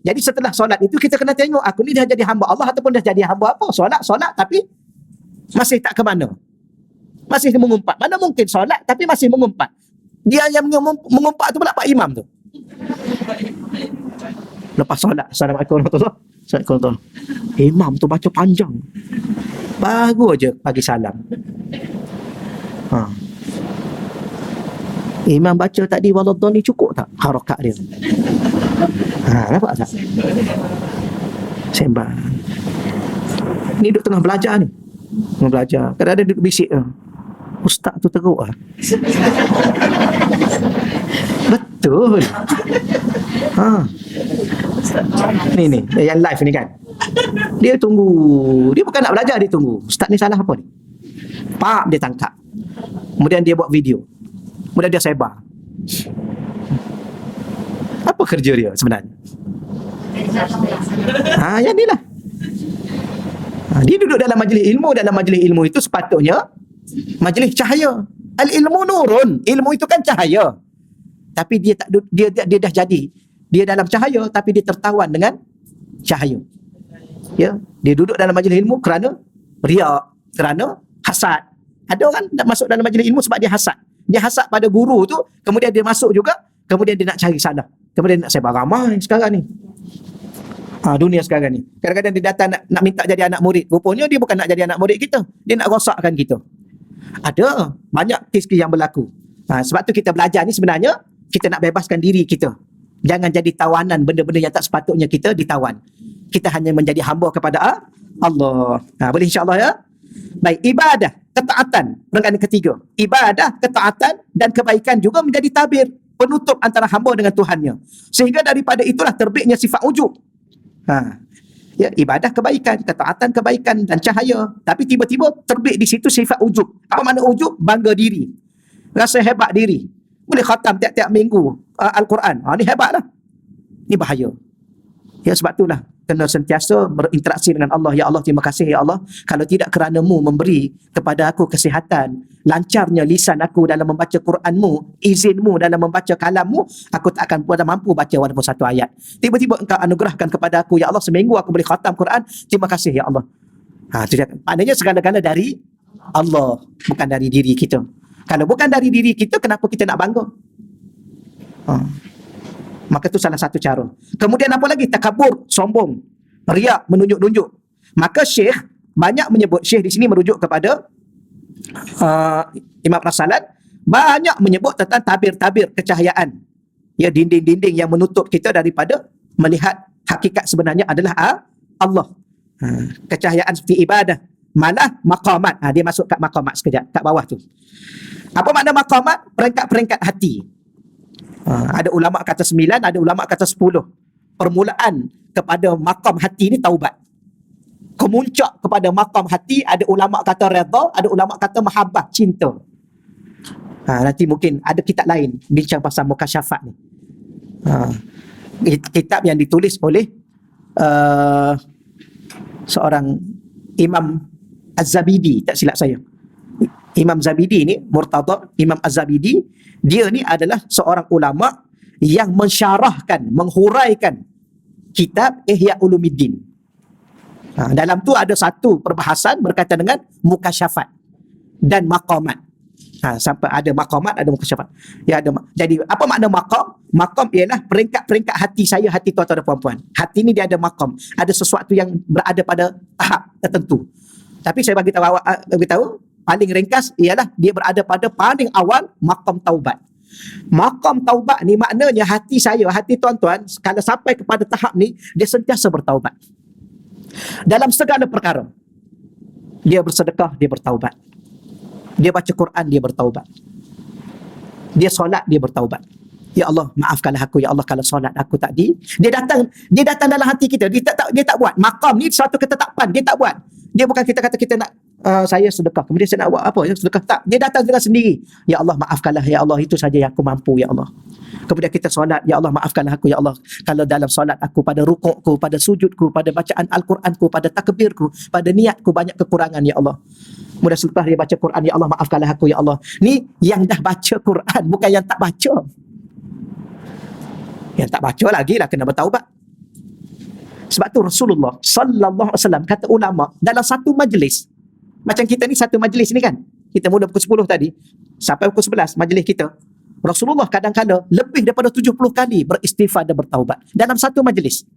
Jadi setelah solat itu kita kena tengok, aku ni dah jadi hamba Allah ataupun dah jadi hamba apa? Solat tapi masih tak ke mana? Masih mengumpat. Mana mungkin solat tapi masih mengumpat? Dia yang mengumpat tu pula Pak Imam tu. Lepas solat, Assalamualaikum warahmatullahi wabarakatuh. Imam tu baca panjang. Baru aja bagi salam. Imam baca tadi waladhdallin ni cukup tak harakat dia? Nampak tak? Sembang. Ni duduk tengah belajar ni. Tengah belajar. Kadang-kadang duduk bisik. Ustaz tu teruk lah. Betul. Ni yang live ni kan. Dia tunggu. Dia bukan nak belajar, dia tunggu. Ustaz ni salah apa ni? Pak, dia tangkap. Kemudian dia buat video. Kemudian dia sebar. Apa kerja dia sebenarnya? Yang ni lah. Dia duduk dalam majlis ilmu. Dalam majlis ilmu itu sepatutnya majlis cahaya. Al-ilmu nurun. Ilmu itu kan cahaya. Tapi dia dah jadi. Dia dalam cahaya tapi dia tertawan dengan cahaya. Ya, dia duduk dalam majlis ilmu kerana riak, kerana hasad. Ada orang nak masuk dalam majlis ilmu sebab dia hasad. Dia hasad pada guru tu, kemudian dia masuk juga, kemudian dia nak cari salah. Kemudian dia nak sebar ramai sekarang ni. Dunia sekarang ni. Kadang-kadang dia datang nak minta jadi anak murid. Rupanya dia bukan nak jadi anak murid kita. Dia nak rosakkan kita. Ada banyak kes yang berlaku. Sebab tu kita belajar ni sebenarnya kita nak bebaskan diri kita. Jangan jadi tawanan benda-benda yang tak sepatutnya kita ditawan. Kita hanya menjadi hamba kepada Allah. Boleh insya-Allah ya? Baik, ibadah, ketaatan. Perenggan ketiga. Ibadah, ketaatan dan kebaikan juga menjadi tabir penutup antara hamba dengan Tuhannya. Sehingga daripada itulah terbitnya sifat ujub. Ya, ibadah kebaikan, ketaatan kebaikan dan cahaya. Tapi tiba-tiba terbit di situ sifat ujub. Apa makna ujub? Bangga diri. Rasa hebat diri. Boleh khatam tiap-tiap minggu Al-Quran. Ni hebatlah. Ni bahaya. Ya, sebab itulah kena sentiasa berinteraksi dengan Allah. Ya Allah, terima kasih ya Allah. Kalau tidak kerana-Mu memberi kepada aku kesihatan, lancarnya lisan aku dalam membaca Quran-Mu, izin-Mu dalam membaca kalam-Mu, aku tak akan mampu baca walaupun satu ayat. Tiba-tiba Engkau anugerahkan kepada aku, ya Allah, seminggu aku boleh khatam Quran. Terima kasih ya Allah. Maknanya segala-gala dari Allah, bukan dari diri kita. Kalau bukan dari diri kita, kenapa kita nak bangga? Maka itu salah satu cara. Kemudian apa lagi? Takabur, sombong, riak, menunjuk-nunjuk. Maka Syekh banyak menyebut, Syekh di sini merujuk kepada Imam Rasalan banyak menyebut tentang tabir-tabir kecahayaan. Ya, dinding-dinding yang menutup kita daripada melihat hakikat sebenarnya adalah Allah. Kecahayaan seperti ibadah, malah maqamat. Dia masuk kat maqamat sekejap, kat bawah tu. Apa makna maqamat? Peringkat-peringkat hati. Ada ulama kata 9, ada ulama kata 10. Permulaan kepada maqam hati ni taubat. Kemuncak kepada maqam hati, ada ulama kata redha, ada ulama kata mahabbah, cinta. Nanti mungkin ada kitab lain bincang pasal mukasyafat ni. Kitab yang ditulis oleh seorang Imam Az-Zabidi, tak silap saya. Imam Zabidi ni, Murtada Imam Az-Zabidi, dia ni adalah seorang ulama yang mensyarahkan, menghuraikan kitab Ihya Ulumuddin. Dalam tu ada satu perbahasan berkaitan dengan mukasyafat dan maqamat. Sampai ada maqamat, ada mukasyafat. Ya, ada. Jadi apa makna maqam? Maqam ialah peringkat-peringkat hati saya, hati tuan-tuan dan puan-puan. Hati ni dia ada maqam, ada sesuatu yang berada pada tahap tertentu. Tapi saya bagi tahu paling ringkas ialah dia berada pada paling awal maqam taubat. Maqam taubat ni maknanya hati saya, hati tuan-tuan kalau sampai kepada tahap ni, dia sentiasa bertaubat. Dalam segala perkara. Dia bersedekah, dia bertaubat. Dia baca Quran, dia bertaubat. Dia solat, dia bertaubat. Ya Allah, maafkanlah aku. Ya Allah, kalau solat aku tadi, dia datang dalam hati kita. Dia tak buat. Maqam ni suatu ketetapan, dia tak buat. Dia bukan kita kata kita nak saya sedekah, kemudian saya nak buat apa? Ya, sedekah tak. Dia datang dengan sendiri. Ya Allah, maafkanlah. Ya Allah, itu saja yang aku mampu. Ya Allah. Kemudian kita solat. Ya Allah, maafkanlah aku. Ya Allah, kalau dalam solat aku, pada rukukku, pada sujudku, pada bacaan Al-Quranku, pada takbirku, pada niatku banyak kekurangan. Ya Allah. Kemudian selepas dia baca Quran, ya Allah, maafkanlah aku. Ya Allah. Ni yang dah baca Quran, bukan yang tak baca. Yang tak baca lagi lah kena bertaubat. Sebab tu Rasulullah sallallahu alaihi wasallam kata ulama dalam satu majlis. Macam kita ni satu majlis ni kan. Kita mula pukul 10 tadi sampai pukul 11 majlis kita. Rasulullah kadang-kadang lebih daripada 70 kali beristighfar dan bertaubat dalam satu majlis.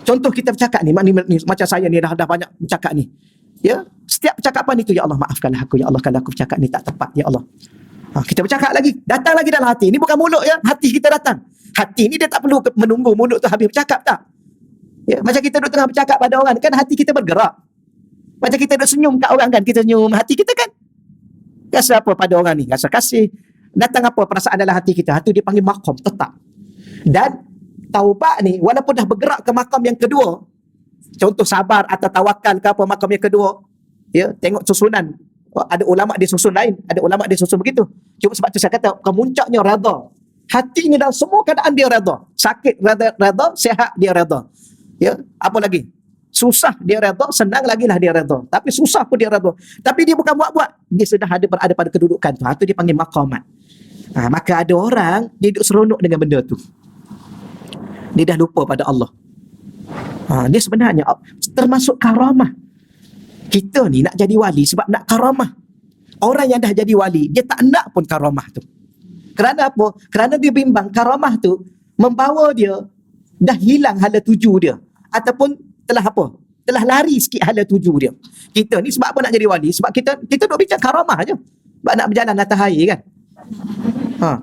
Contoh kita bercakap ni, macam saya ni dah banyak bercakap ni. Ya, setiap percakapan itu, ya Allah, maafkanlah aku. Ya Allah, kalau aku bercakap ni tak tepat, ya Allah. Kita bercakap lagi, datang lagi dalam hati. Ini bukan mulut ya, hati kita datang. Hati ni dia tak perlu menunggu mulut tu habis bercakap, tak. Ya, macam kita duduk tengah bercakap pada orang kan, hati kita bergerak. Macam kita duduk senyum kat orang kan, kita senyum, hati kita kan rasa apa pada orang ni, rasa kasih. Datang apa perasaan dalam hati kita, hati dia panggil maqam, tetap. Dan taubat ni walaupun dah bergerak ke maqam yang kedua, contoh sabar atau tawakal ke apa, maqam yang kedua, ya, tengok susunan. Ada ulama dia susun lain, ada ulama dia susun begitu. Cuma sebab tu saya kata kemuncaknya redha. Hati ni dalam semua keadaan dia redha. Sakit redha, sihat dia redha. Ya, apa lagi? Susah dia redha, senang lagi lah dia redha. Tapi susah pun dia redha. Tapi dia bukan buat-buat. Dia sudah berada pada kedudukan tu. Itu dia panggil maqamat. Maka ada orang dia duduk seronok dengan benda tu. Dia dah lupa pada Allah. Dia sebenarnya termasuk karamah. Kita ni nak jadi wali sebab nak karamah. Orang yang dah jadi wali, dia tak nak pun karamah tu. Kerana apa? Kerana dia bimbang karamah tu membawa dia dah hilang hala tuju dia. Ataupun telah apa? Telah lari sikit hala tuju dia. Kita ni sebab apa nak jadi wali? Sebab kita duk bincang karamah je. Sebab nak berjalan atas air kan?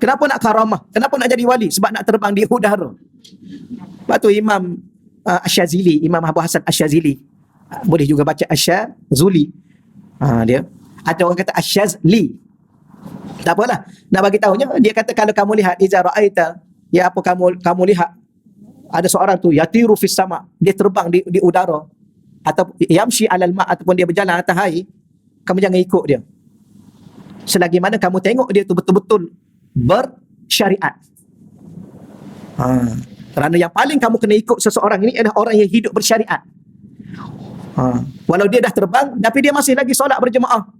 Kenapa nak karamah? Kenapa nak jadi wali? Sebab nak terbang di udara. Sebab tu Imam Asyazili, Imam Abu Hasan Asyazili, boleh juga baca Asyazuli. Dia ada orang kata Asyazli. Tak apalah. Nak bagi tahunya, dia kata kalau kamu lihat iza ra'aita, ya apa kamu lihat ada seorang tu yatiru fis sama, dia terbang di udara, atau yamshi alal ma, ataupun dia berjalan atas air, kamu jangan ikut dia. Selagi mana kamu tengok dia tu betul-betul bersyariat. Kerana yang paling kamu kena ikut seseorang ini adalah orang yang hidup bersyariat. Walau dia dah terbang, tapi dia masih lagi solat berjemaah.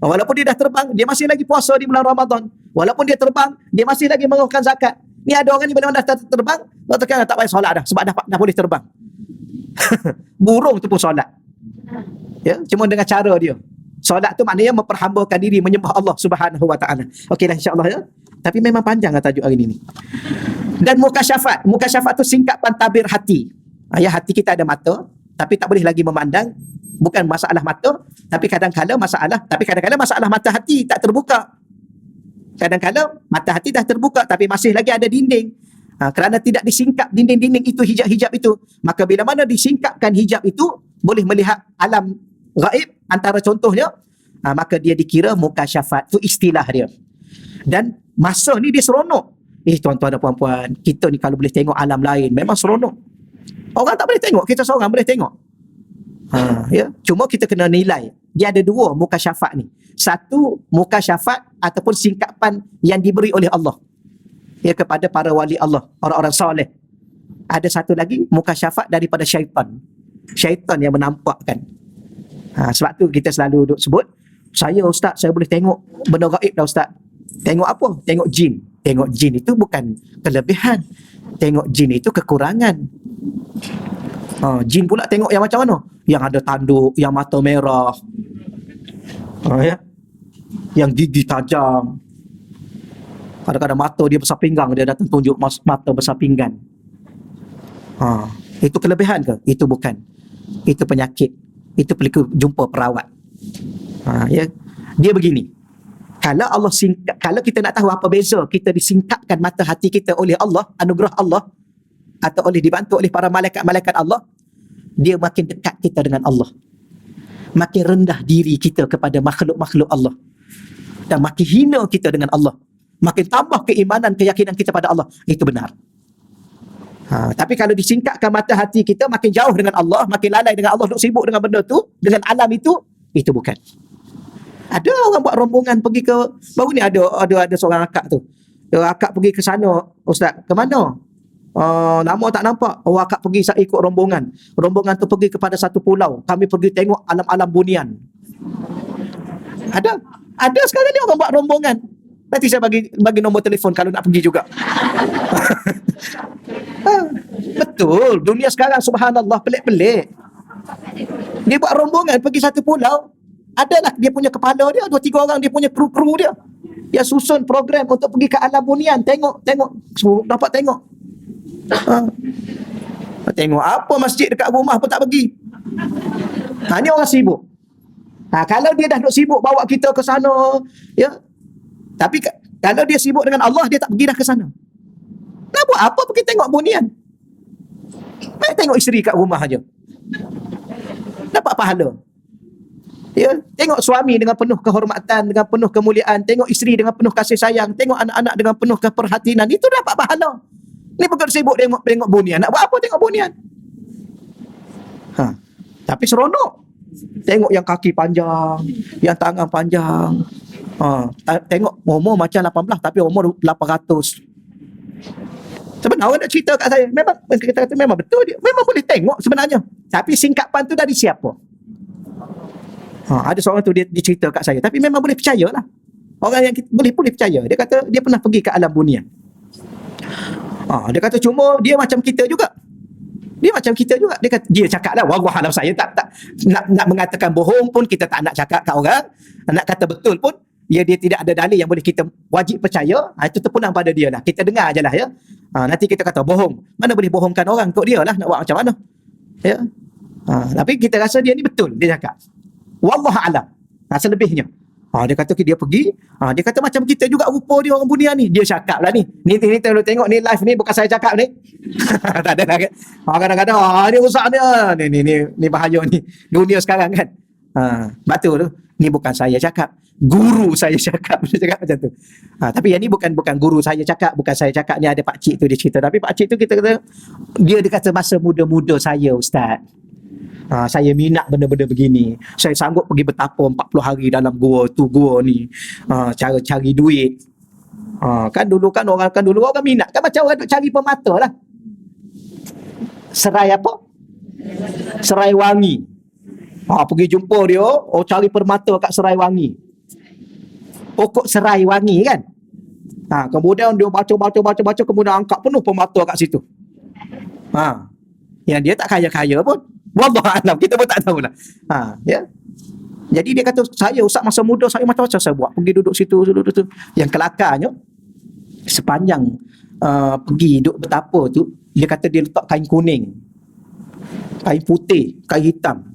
Walaupun dia dah terbang, dia masih lagi puasa di bulan Ramadan. Walaupun dia terbang, dia masih lagi mengeluarkan zakat. Ni ada orang ni bila dah terbang, katakan tak payah solat dah sebab dah boleh terbang. Burung tu pun solat. Ya, cuma dengan cara dia. Solat tu maknanya memperhambakan diri, menyembah Allah Subhanahu wa taala. Okeylah, insya-Allah ya. Tapi memang panjang tajuk hari ni. Dan mukasyafat. Mukasyafat tu singkapan tabir hati. Ya, hati kita ada mata, tapi tak boleh lagi memandang. Bukan masalah mata, tapi kadang-kadang masalah mata hati tak terbuka. Kadang-kadang mata hati dah terbuka tapi masih lagi ada dinding. Kerana tidak disingkap dinding-dinding itu, hijab-hijab itu. Maka bila mana disingkapkan hijab itu, boleh melihat alam gaib, antara contohnya, maka dia dikira mukasyafat. Itu istilah dia. Dan masa ni dia seronok. Tuan-tuan dan puan-puan, kita ni kalau boleh tengok alam lain, memang seronok. Orang tak boleh tengok, kita seorang boleh tengok. Ya, cuma kita kena nilai. Dia ada dua mukasyafat ni. Satu, mukasyafat ataupun singkapan yang diberi oleh Allah, ya, kepada para wali Allah, orang-orang soleh. Ada satu lagi, mukasyafat daripada syaitan. Syaitan yang menampakkan. Sebab tu kita selalu duk sebut, saya ustaz, saya boleh tengok benda gaib dah ustaz. Tengok apa? Tengok jin. Tengok jin itu bukan kelebihan. Tengok jin itu kekurangan. Jin pula tengok yang macam mana? Yang ada tanduk, yang mata merah, ya, yang gigi tajam. Kadang-kadang mata dia besar pinggang, dia datang tunjuk mata besar pinggan. Itu kelebihan ke? Itu bukan. Itu penyakit. Itu perlu jumpa perawat. Ya. Dia begini. Kalau kita nak tahu apa beza kita disingkapkan mata hati kita oleh Allah, anugerah Allah, atau dibantu oleh para malaikat-malaikat Allah, dia makin dekat kita dengan Allah. Makin rendah diri kita kepada makhluk-makhluk Allah. Dan makin hina kita dengan Allah. Makin tambah keimanan, keyakinan kita pada Allah. Itu benar. Tapi kalau disingkapkan mata hati kita, makin jauh dengan Allah, makin lalai dengan Allah, duk sibuk dengan benda tu, dengan alam itu bukan. Ada orang buat rombongan pergi ke, baru ni ada seorang akak tu. Akak pergi ke sana, ustaz, ke mana? Lama tak nampak. Akak pergi ikut rombongan. Rombongan tu pergi kepada satu pulau. Kami pergi tengok alam-alam bunian. Ada sekarang ni orang buat rombongan. Nanti saya bagi nombor telefon kalau nak pergi juga. Betul. Dunia sekarang subhanallah pelik-pelik. Dia buat rombongan pergi satu pulau. Adalah dia punya kepala dia, 2-3 orang dia punya kru-kru dia. Dia susun program untuk pergi ke alam bunian. Tengok. Dapat tengok. Tengok apa masjid dekat rumah pun tak pergi. Ni orang sibuk. Kalau dia dah duk sibuk bawa kita ke sana, ya. Tapi kalau dia sibuk dengan Allah, dia tak pergi dah ke sana. Nak buat apa pergi tengok bunian? Baik tengok isteri kat rumah aja. Dapat pahala. Ya, tengok suami dengan penuh kehormatan, dengan penuh kemuliaan, tengok isteri dengan penuh kasih sayang, tengok anak-anak dengan penuh keperhatian, itu dapat pahala. Ni bukan sibuk tengok bunian. Nak buat apa tengok bunian? Tapi seronok. Tengok yang kaki panjang, yang tangan panjang. Tengok umur macam 18 tapi umur 800. Sebenarnya orang nak cerita kat saya, memang kita kata memang betul dia. Memang boleh tengok sebenarnya. Tapi singkapan tu dari siapa? Ada seorang tu dia cerita kat saya, tapi memang boleh percayalah. Orang yang boleh percaya. Dia kata dia pernah pergi ke alam bunian. Dia kata cuma dia macam kita juga. Dia kata, dia cakap lah, wallahu alam, saya tak nak mengatakan bohong pun kita tak nak cakap kat orang. Nak kata betul pun, dia tidak ada dalil yang boleh kita wajib percaya. Itu terpulang pada dia lah. Kita dengar je lah, ya. Nanti kita kata bohong. Mana boleh bohongkan orang, untuk dia lah nak buat macam mana. Ya. Tapi kita rasa dia ni betul, dia cakap. Wallahu alam. Selebihnya. Dia kata dia pergi, dia kata macam kita juga rupa dia orang bunian ni. Dia cakap lah ni tengok ni live ni, bukan saya cakap ni. Tak ada lah kan. Kadang-kadang ni rusak dia. Ni bahaya ni. Dunia sekarang kan. Betul tu. Ni bukan saya cakap. Guru saya cakap. Dia cakap macam tu. Tapi yang ni bukan guru saya cakap. Bukan saya cakap. Ni ada pakcik tu dia cerita. Tapi pakcik tu kita kata, dia kata masa muda-muda saya, ustaz. Saya minat benda-benda begini. Saya sanggup pergi bertapa 40 hari dalam gua ni. Cara cari duit. Kan dulu orang minat. Kan macam orang duk cari pemata lah. Serai apa? Serai wangi. Pergi jumpa dia, cari permata kat serai wangi. Pokok serai wangi kan. Kemudian dia baca, kemudian angkat penuh permata kat situ. Yang dia tak kaya-kaya pun. Wallahu alam, kita pun tak tahulah. Ya. Jadi dia kata, saya ustaz masa muda saya macam-macam saya buat. Pergi duduk situ. Yang kelakarnya, sepanjang pergi duduk bertapa tu, dia kata dia letak kain kuning, kain putih, kain hitam.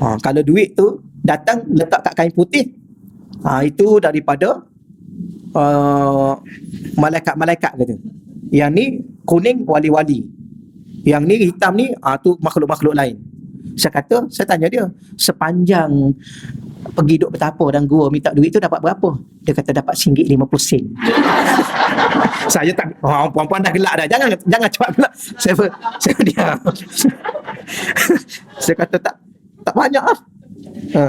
Kalau duit tu datang letak kat kain putih, itu daripada malaikat-malaikat kata. Yang ni kuning wali-wali. Yang ni hitam ni tu makhluk-makhluk lain. Saya tanya dia, sepanjang pergi duduk bertapa dan gua minta duit tu dapat berapa? Dia kata dapat RM1.50. Saya tak, puan-puan dah gelak dah. Jangan cepat gelak. Saya diam. Saya kata tak banyak lah.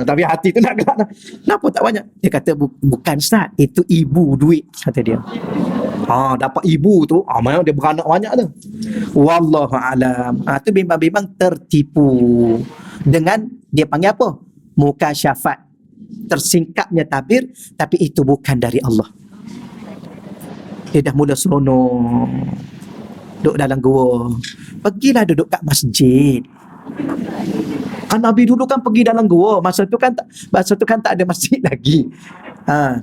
Tapi hati tu nak gelak dah. Kenapa tak banyak? Dia kata bukan Ustaz, itu ibu duit, kata dia. Dapat ibu tu, mana dia beranak banyak tu. Wallahu alam. Tu bimbang-bimbang tertipu dengan dia panggil apa? Mukasyafat. Tersingkapnya tabir, tapi itu bukan dari Allah. Dia dah mula seronok duduk dalam gua. Pergilah duduk kat masjid. Kan Nabi dulu kan pergi dalam gua. Masa tu kan tak ada masjid lagi.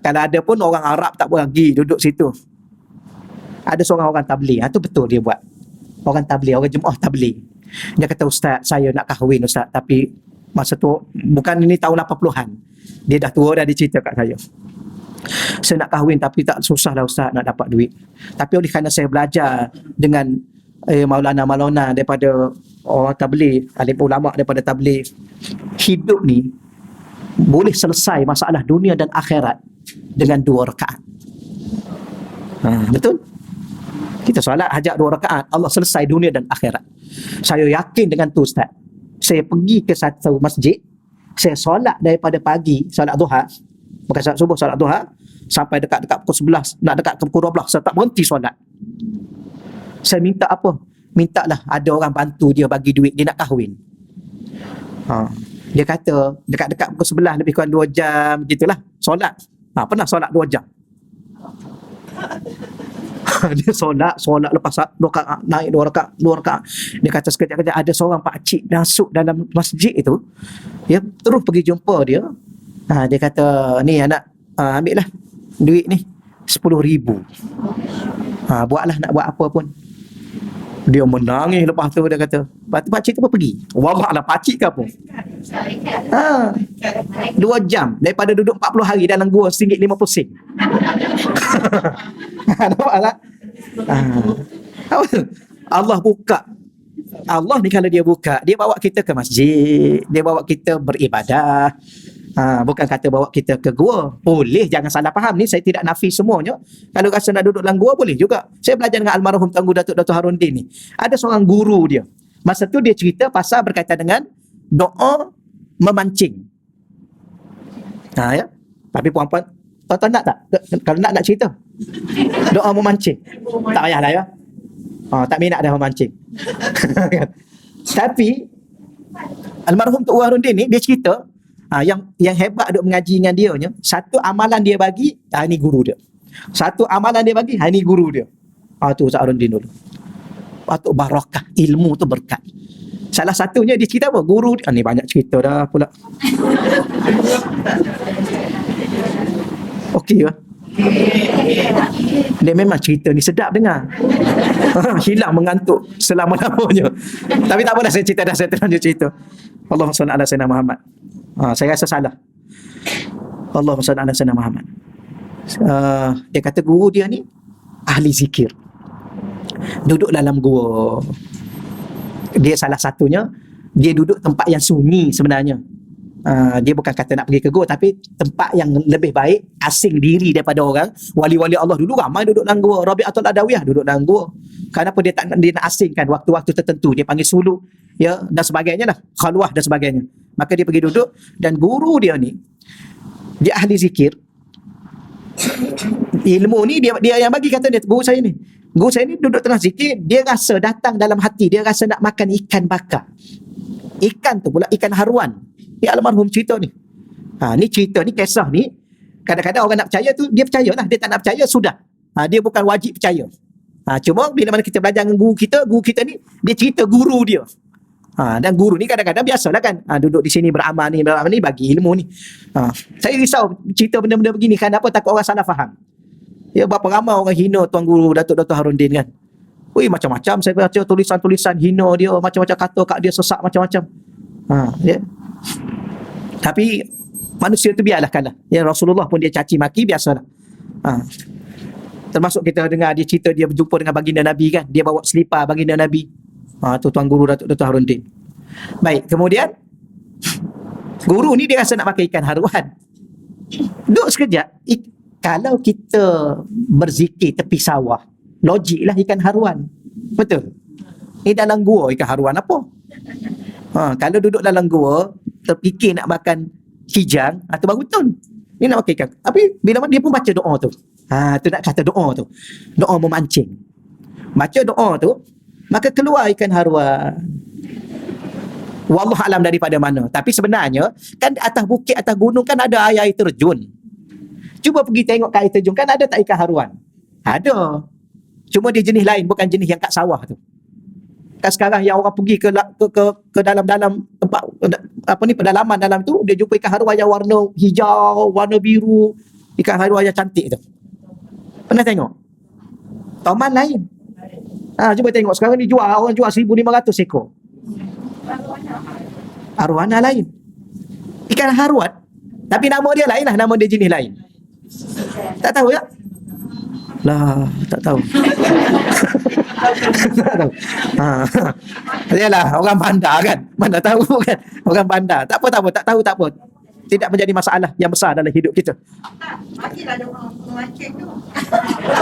Kalau ada pun orang Arab tak pergi duduk situ. Ada seorang orang tabligh. Tu betul dia buat. Orang tabligh, orang jemaah tabligh. Dia kata, Ustaz, saya nak kahwin Ustaz, tapi masa tu bukan ini tahun 80-an. Dia dah tua dah, dia cerita kat saya. Saya nak kahwin tapi tak susah lah Ustaz nak dapat duit. Tapi oleh kerana saya belajar dengan Maulana daripada orang tabligh, alim ulama daripada tabligh, hidup ni boleh selesai masalah dunia dan akhirat dengan 2 rakaat. Betul? Kita solat hajat 2 rakaat, Allah selesai dunia dan akhirat. Saya yakin dengan tu Ustaz. Saya pergi ke satu masjid, saya solat daripada pagi, solat duha, bukan solat subuh, solat duha, sampai dekat-dekat pukul 11, nak dekat ke pukul 12, saya tak berhenti solat. Saya minta apa? Mintalah ada orang bantu dia bagi duit, dia nak kahwin. Dia kata dekat-dekat pukul 11 lebih kurang 2 jam gitulah solat. Pernah solat 2 jam. Dia solat lepas 2 rakaat, naik 2 rakaat. Dia kata sekejap-kejap ada seorang pakcik masuk dalam masjid itu. Dia terus pergi jumpa dia. Dia kata, ni anak, ambil lah duit ni RM10,000. Buatlah, nak buat apa pun. Dia menangis lepas tu. Dia kata, lepas tu pakcik tu pun pergi. Wallah lah, pakcik ke apa? 2 jam daripada duduk 40 hari dalam gua RM1.50. Nampak tak? Allah buka. Allah ni kalau dia buka, dia bawa kita ke masjid, dia bawa kita beribadah. Bukan kata bawa kita ke gua. Boleh, jangan salah faham ni, saya tidak nafi semuanya. Kalau rasa nak duduk dalam gua, boleh juga. Saya belajar dengan almarhum Tangguh Datuk Haruddin ni. Ada seorang guru dia. Masa tu dia cerita pasal berkaitan dengan doa memancing. Ya. Tapi puan-puan, tuan-tuan nak tak? Kalau nak cerita. Doa memancing. Tak payahlah ya. Tak minat dah memancing. Tapi almarhum Tok Haruddin ni dia cerita, yang hebat duk mengaji dengan dia nya, satu amalan dia bagi, ni guru dia. Satu amalan dia bagi, ni guru dia. Tu Ustaz Haruddin dulu. Patut barakah, ilmu tu berkat. Salah satunya dia cerita apa? Guru dia, ni banyak cerita dah pula. Okey lah. Dia memang cerita ni sedap dengar. Hilang mengantuk selama-lamanya. Tapi tak apalah, saya cerita dah, saya terlanjur cerita. Allahumma salli ala sayyidina Muhammad. Saya rasa salah. Allahumma salli ala sayyidina Muhammad. Dia kata guru dia ni ahli zikir. Duduk dalam gua. Dia salah satunya, dia duduk tempat yang sunyi sebenarnya. Dia bukan kata nak pergi ke gua, tapi tempat yang lebih baik, asing diri daripada orang. Wali-wali Allah dulu ramai duduk dalam gua. Rabi'atul Adawiyah duduk dalam gua. Kenapa dia nak asingkan waktu-waktu tertentu? Dia panggil suluk, ya, dan sebagainya lah, khalwah dan sebagainya. Maka dia pergi duduk, dan guru dia ni, dia ahli zikir. Ilmu ni dia yang bagi, kata dia, guru saya ni duduk tengah zikir, dia rasa datang dalam hati, dia rasa nak makan ikan bakar. Ikan tu pula ikan haruan. Ni almarhum cerita ni. Ni cerita ni, kisah ni. Kadang-kadang orang nak percaya tu, dia percayalah. Dia tak nak percaya, sudah. Dia bukan wajib percaya. Cuma bila mana kita belajar dengan guru kita ni, dia cerita guru dia. Dan guru ni kadang-kadang biasalah kan, duduk di sini beramal ni bagi ilmu ni. Saya risau cerita benda-benda begini, kan apa, takut orang salah faham. Ya, berapa ramai orang hina Tuan Guru Datuk Haruddin kan. Macam-macam saya baca tulisan-tulisan hina dia, macam-macam kata kat dia, sesak macam-macam. Ya. Tapi manusia tu biarlah kalah. Ya, Rasulullah pun dia caci maki, biasalah. Termasuk kita dengar dia cerita dia berjumpa dengan baginda Nabi kan. Dia bawa selipar baginda Nabi. Tu Tuan Guru Datuk Harudin. Baik, kemudian guru ni dia rasa nak pakai ikan haruan. Duduk sekejap. Kalau kita berzikir tepi sawah, logiklah ikan haruan. Betul? Ni dalam gua ikan haruan apa? Kalau duduk dalam gua, terfikir nak makan kijang, tu baru betul. Ni nak makan ikan. Tapi bila mana dia pun baca doa tu. Tu nak kata doa tu. Doa memancing. Baca doa tu, maka keluar ikan haruan. Wallah alam daripada mana. Tapi sebenarnya, kan di atas bukit, atas gunung kan ada air terjun. Cuba pergi tengok kat air terjun, kan ada tak ikan haruan? Ada. Cuma dia jenis lain, bukan jenis yang kat sawah tu. Kan sekarang yang orang pergi ke dalam-dalam tempat, pedalaman dalam tu, dia jumpa ikan haruan yang warna hijau, warna biru, ikan haruan yang cantik tu. Pernah tengok? Taman lain. Cuba tengok sekarang ni orang jual 1,500 ekor. Arwana lain. Ikan haruan. Tapi nama dia lain lah, nama dia jenis lain. Tak tahu ya? Lah, tak tahu. Tak tahu. Yalah, orang bandar kan. Mana tahu kan? Orang bandar. Tak apa, tak tahu tak apa. Tidak menjadi masalah yang besar dalam hidup kita. Bagilah doa memancing tu.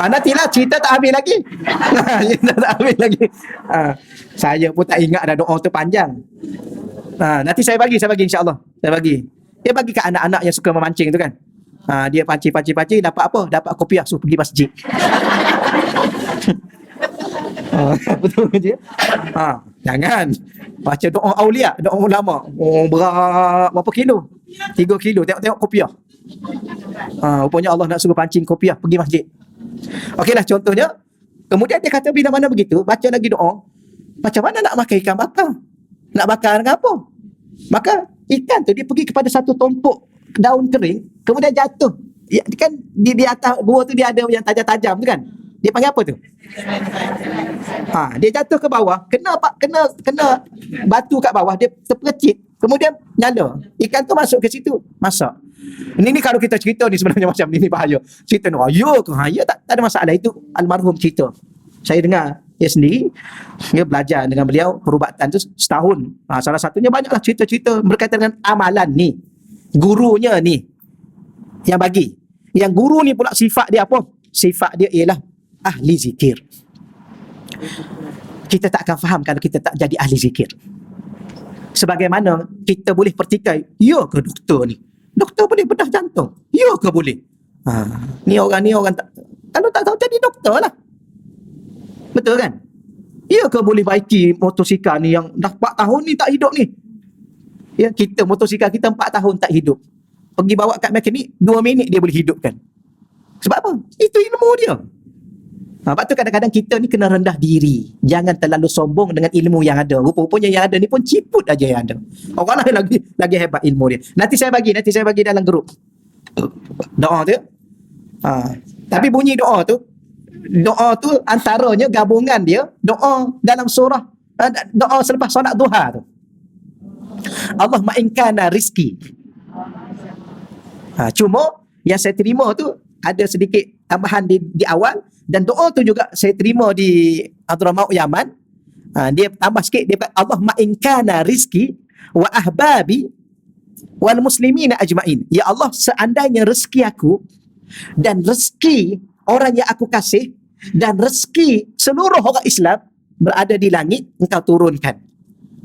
Nantilah cerita tak habis lagi. Cerita tak habis lagi. Saya pun tak ingat dah doa tu panjang. Nanti saya bagi insya-Allah. Saya bagi. Dia bagi ke anak-anak yang suka memancing tu kan. Dia pancing, dapat apa? Dapat kopiah, suruh pergi masjid. Betul je. Jangan baca doa aulia, doa ulama. Berat berapa kilo? 3 kilo. Tengok kopiah. Rupanya Allah nak suruh pancing kopiah pergi masjid. Okeylah contohnya. Kemudian dia kata bila mana begitu, baca lagi doa. Macam mana nak makan ikan bakar? Nak bakar dengan apa? Maka ikan tu dia pergi kepada satu tumpuk daun kering, kemudian jatuh. Kan di atas gua tu dia ada yang tajam-tajam tu kan. Dia panggil apa tu? Dia jatuh ke bawah, kena batu kat bawah, dia terpercik, kemudian nyala. Ikan tu masuk ke situ, masak. Ini kalau kita cerita ni sebenarnya macam ni bahaya. Cerita ni, tak ada masalah. Itu almarhum cerita. Saya dengar dia sendiri, dia belajar dengan beliau perubatan tu setahun. Salah satunya banyaklah cerita-cerita berkaitan dengan amalan ni. Gurunya ni yang bagi. Yang guru ni pula sifat dia apa? Sifat dia ialah ahli zikir. Kita tak akan faham kalau kita tak jadi ahli zikir. Sebagaimana kita boleh pertikai, ya ke doktor ni? Doktor boleh bedah jantung. Ya ke boleh? Ni orang tak, kalau tak tahu jadi doktor lah. Betul kan? Ya ke boleh baiki motosikal ni yang dah 4 tahun ni tak hidup ni? Ya, kita motosikal kita 4 tahun tak hidup. Pergi bawa kat mekanik 2 minit dia boleh hidupkan. Sebab apa? Itu ilmu dia. Sebab tu kadang-kadang kita ni kena rendah diri. Jangan terlalu sombong dengan ilmu yang ada. Rupa-rupanya yang ada ni pun ciput aja yang ada. Orang lain lagi hebat ilmu dia. Nanti saya bagi dalam grup. Doa tu. Tapi bunyi doa tu antaranya gabungan dia doa dalam surah, doa selepas solat duha tu. Allah ma'inkana rizki. Cuma yang saya terima tu ada sedikit tambahan di awal, dan doa tu juga saya terima di Hadramaut Yaman. Dia tambah sikit, dia kata Allah ma'inkana rizki wa ahbabi wal muslimina ajma'in. Ya Allah, seandainya rezeki aku dan rezeki orang yang aku kasih dan rezeki seluruh orang Islam berada di langit, engkau turunkan.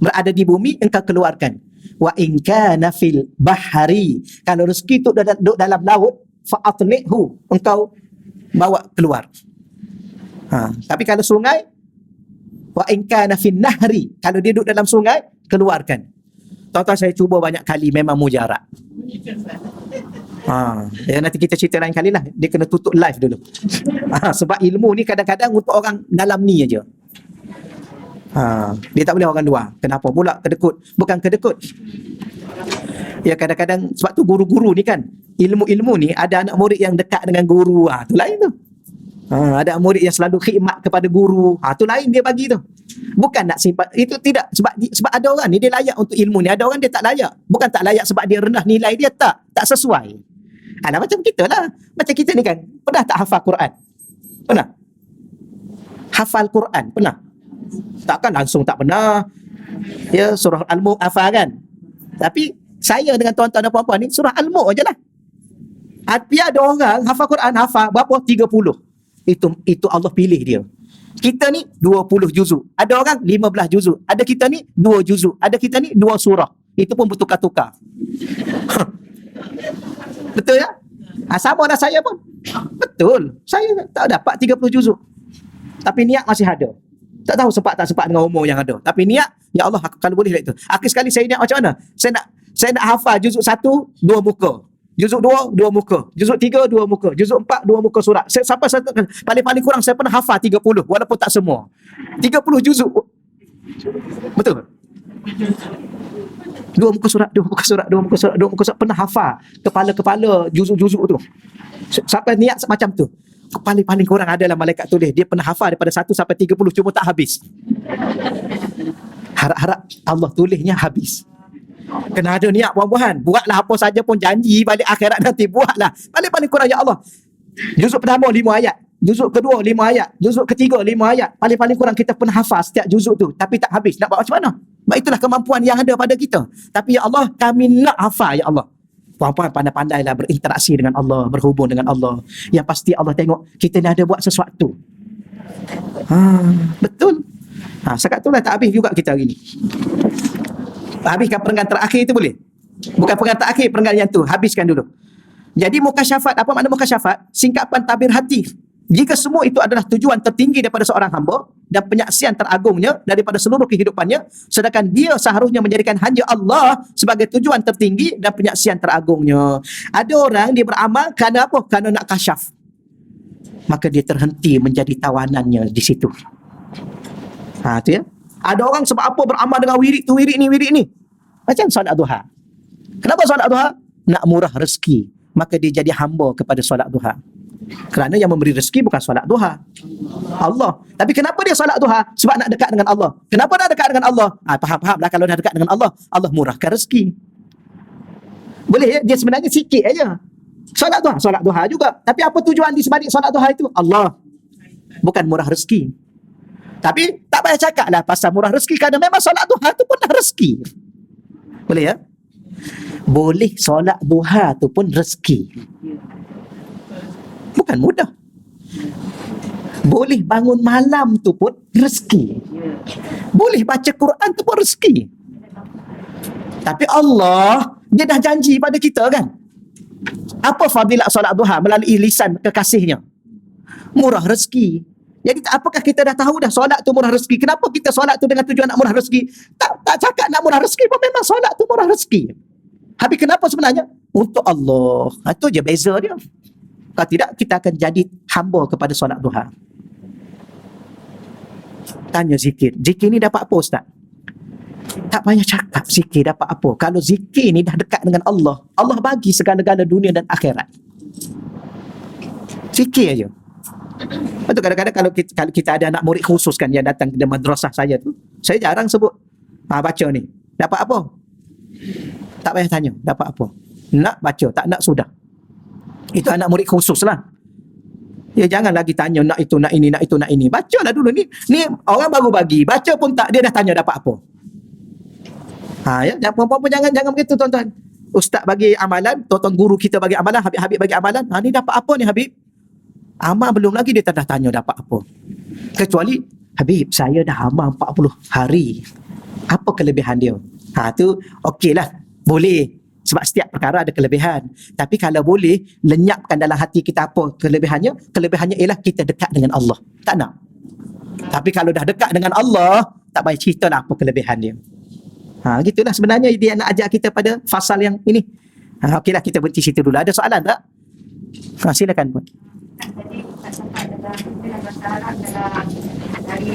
Berada di bumi, engkau keluarkan. Wa in kana fil bahari, kalau rezeki itu dalam laut, fa'atlihu, engkau bawa keluar. Tapi kalau sungai, wa in kana fin nahri, kalau dia duduk dalam sungai, keluarkan. Tuan-tuan, saya cuba banyak kali, memang mujarab. Nanti kita cerita lain kali lah. Dia kena tutup live dulu. Sebab ilmu ni kadang-kadang untuk orang dalam ni aja. Dia tak boleh orang luar. Kenapa pula kedekut? Bukan kedekut. Ya, kadang-kadang sebab tu guru-guru ni kan, ilmu-ilmu ni ada anak murid yang dekat dengan guru. Tu lain tu. Ada murid yang selalu khidmat kepada guru. Tu lain dia bagi tu. Bukan nak simpan. Itu tidak. Sebab ada orang ni dia layak untuk ilmu ni. Ada orang dia tak layak. Bukan tak layak sebab dia rendah nilai dia. Tak sesuai. Macam kita lah. Macam kita ni kan. Pernah tak hafal Quran? Pernah? Hafal Quran? Pernah? Takkan langsung tak pernah. Ya, surah Al-Mulk hafal kan? Tapi saya dengan tuan-tuan dan puan-puan ni surah Al-Mulk je lah. Tapi ada orang hafal Quran, hafal berapa? 30. Itu Allah pilih dia. Kita ni 20 juzuk. Ada orang 15 juzuk. Ada kita ni 2 juzuk. Ada kita ni 2 surah. Itu pun bertukar-tukar. Betul ya? Sama lah saya pun. Betul. Saya tak dapat 30 juzuk. Tapi niat masih ada. Tak tahu sempat tak sempat dengan umur yang ada. Tapi niat, ya Allah, kalau boleh lah itu. Akhir sekali saya niat macam mana? Saya nak hafal juzuk 1, 2 muka. Juzuk 2, 2 muka. Juzuk 3, 2 muka. Juzuk 4, 2 muka surat. Sampai paling kurang saya pernah hafal 30. Walaupun tak semua. 30 juzuk. Betul? 2 muka surat, 2 muka surat, 2 muka surat, 2 muka surat. Pernah hafal kepala-kepala juzuk-juzuk tu. Sampai niat macam tu. Paling kurang adalah malaikat tulis. Dia pernah hafal daripada 1 sampai 30. Cuma tak habis. Harap-harap Allah tulisnya habis. Kena ada niat puan-puan. Buatlah apa saja pun janji balik akhirat nanti. Buatlah. Paling kurang ya Allah. Juzuk pertama 5 ayat. Juzuk kedua 5 ayat. Juzuk ketiga 5 ayat. Paling kurang kita pernah hafal setiap juzuk tu. Tapi tak habis. Nak buat macam mana? Itulah kemampuan yang ada pada kita. Tapi ya Allah, kami nak hafal ya Allah. Puan-puan pandai-pandailah berinteraksi dengan Allah, berhubung dengan Allah. Yang pasti Allah tengok kita ni ada buat sesuatu. Betul. Sekat tu lah tak habis juga kita hari ni. Habiskan perenggan terakhir itu boleh? Bukan perenggan terakhir, perenggan yang tu. Habiskan dulu. Jadi mukasyafat, apa makna mukasyafat? Singkapan tabir hati. Jika semua itu adalah tujuan tertinggi daripada seorang hamba dan penyaksian teragungnya daripada seluruh kehidupannya, sedangkan dia seharusnya menjadikan hanya Allah sebagai tujuan tertinggi dan penyaksian teragungnya. Ada orang dia beramal kerana apa? Kerana nak kasyaf. Maka dia terhenti menjadi tawanannya di situ. Tu ya. Ada orang sebab apa beramal dengan wirid tu, wirid ni. Macam solat duha. Kenapa solat duha? Nak murah rezeki. Maka dia jadi hamba kepada solat duha. Kerana yang memberi rezeki bukan solat duha, Allah. Tapi kenapa dia solat duha? Sebab nak dekat dengan Allah. Kenapa nak dekat dengan Allah? Faham-fahamlah, kalau dah dekat dengan Allah, Allah murahkan rezeki. Boleh ya? Dia sebenarnya sikit aja. Solat duha juga. Tapi apa tujuan di sebalik solat duha itu? Allah. Bukan murah rezeki. Tapi tak payah cakap lah pasal murah rezeki, kerana memang solat duha tu pun dah rezeki. Boleh ya? Boleh solat duha tu pun rezeki. Bukan mudah. Boleh bangun malam tu pun rezeki. Boleh baca Quran tu pun rezeki. Tapi Allah, dia dah janji pada kita kan? Apa fadilat solat duha melalui lisan kekasihnya? Murah rezeki. Jadi apakah kita dah tahu dah solat tu murah rezeki? Kenapa kita solat tu dengan tujuan nak murah rezeki? Tak cakap nak murah rezeki pun memang solat tu murah rezeki. Habis kenapa sebenarnya? Untuk Allah. Itu je beza dia. Kalau tidak, kita akan jadi hamba kepada solat duha. Tanya zikir. Zikir ni dapat apa Ustaz? Tak payah cakap zikir dapat apa. Kalau zikir ni dah dekat dengan Allah, Allah bagi segala-gala dunia dan akhirat. Zikir aja. Betul, kadang-kadang kalau kita ada anak murid khusus kan yang datang ke madrasah saya tu, saya jarang sebut baca ni dapat apa. Tak payah tanya dapat apa. Nak baca, tak nak sudah. Itu anak murid khusus lah. Ya, jangan lagi tanya nak itu, nak ini, nak itu, nak ini. Bacalah dulu ni. Ni orang baru bagi. Baca pun tak, dia dah tanya dapat apa. Ya, puan-puan jangan begitu tuan-tuan. Ustaz bagi amalan, tuan-tuan guru kita bagi amalan, Habib bagi amalan. Ni dapat apa ni Habib? Amal belum lagi dia dah tanya dapat apa. Kecuali Habib, saya dah amal 40 hari. Apa kelebihan dia? Tu okeylah. Boleh. Sebab setiap perkara ada kelebihan. Tapi kalau boleh, lenyapkan dalam hati kita apa kelebihannya? Kelebihannya ialah kita dekat dengan Allah. Tak nak. Tapi kalau dah dekat dengan Allah, tak payah cerita lah apa kelebihan dia. Gitulah sebenarnya dia nak ajak kita pada fasal yang ini. Okeylah, kita berhenti situ dulu. Ada soalan tak? Silakan pun. Dari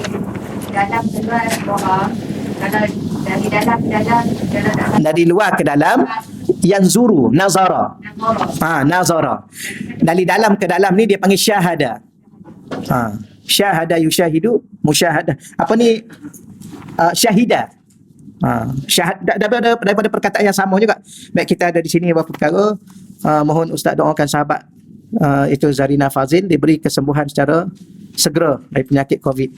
dalam keluar orang, kalau dari dalam ke dalam, dari luar ke dalam, yang zuru, nazara. Nazara. Dari dalam ke dalam ni dia panggil syahada. Syahada yusyahidu, musyahadah. Apa ni? Syahidah. Daripada perkataan yang sama juga. Baik, kita ada di sini beberapa perkara. Mohon Ustaz doakan sahabat itu Zarina Fazil diberi kesembuhan secara segera dari penyakit COVID.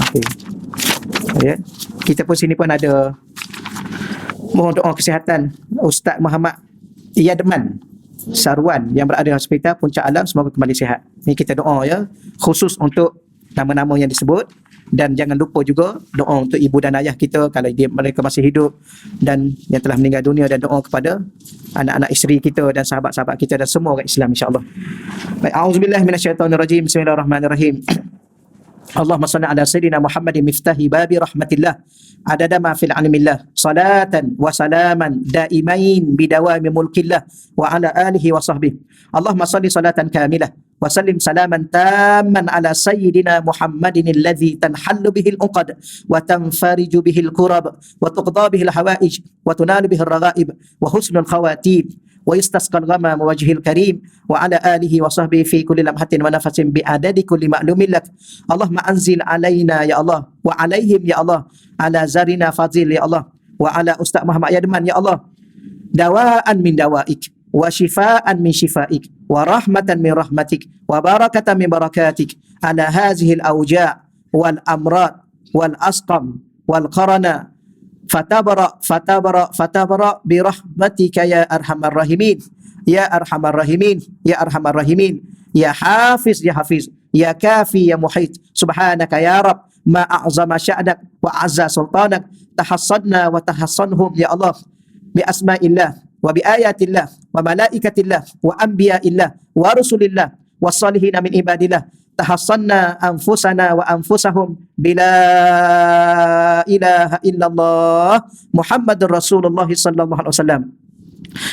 Okay. Ya. Kita pun sini pun ada mohon doa kesihatan Ustaz Muhammad Yadman Sarwan yang berada di Hospital Puncak Alam, semoga kembali sihat. Ini kita doa ya, khusus untuk nama-nama yang disebut, dan jangan lupa juga doa untuk ibu dan ayah kita kalau mereka masih hidup dan yang telah meninggal dunia, dan doa kepada anak-anak isteri kita dan sahabat-sahabat kita dan semua orang Islam insya-Allah. Baik, auzubillahi minasyaitonirrajim. Bismillahirrahmanirrahim. Allahumma salli ala sayyidina Muhammadin miftahi babi rahmatillah adada ma fil alimillah salatan wa salaman daimain bidawami mulkillah wa ala alihi wa sahbihi. Allahumma salli salatan kamilah wa sallim salaman tamman ala sayyidina Muhammadin alladhi tanhallu bihi al-uqad wa tanfariju bihi al-kurab wa tuqda bihi al-hawaij wa tunalu bihi al-raghaib wa husnul khawatib ويستسقى الغمام وجه الكريم وعلى آله وصحبه في كل لمحة ونفس بعدد كل معلوم لك. اللهم أنزل علينا يا الله وعليهم يا الله على زارنا فاضل يا الله وعلى أستاذ محمد يدمان يا الله دواء من دوائك وشفاء من شفائك ورحمة من رحمتك وبركة من بركاتك على هذه الأوجاع والأمراض والأسقم والقرن fatabara birahmatika ya arhamar rahimin ya arhamar rahimin ya arhamar rahimin ya hafiz ya kafi ya muhit subhanaka ya rab ma a'zama sya'nak wa azza sultanak tahassadna wa tahassanhum ya Allah bi asma'illah wa bi ayatillah wa malaikatillah wa anbiya'illah wa rusulillah wa salihina min ibadillah tahassanna anfusana wa anfusahum bila ilaha illallah Muhammadur Rasulullah sallallahu alaihi wasallam.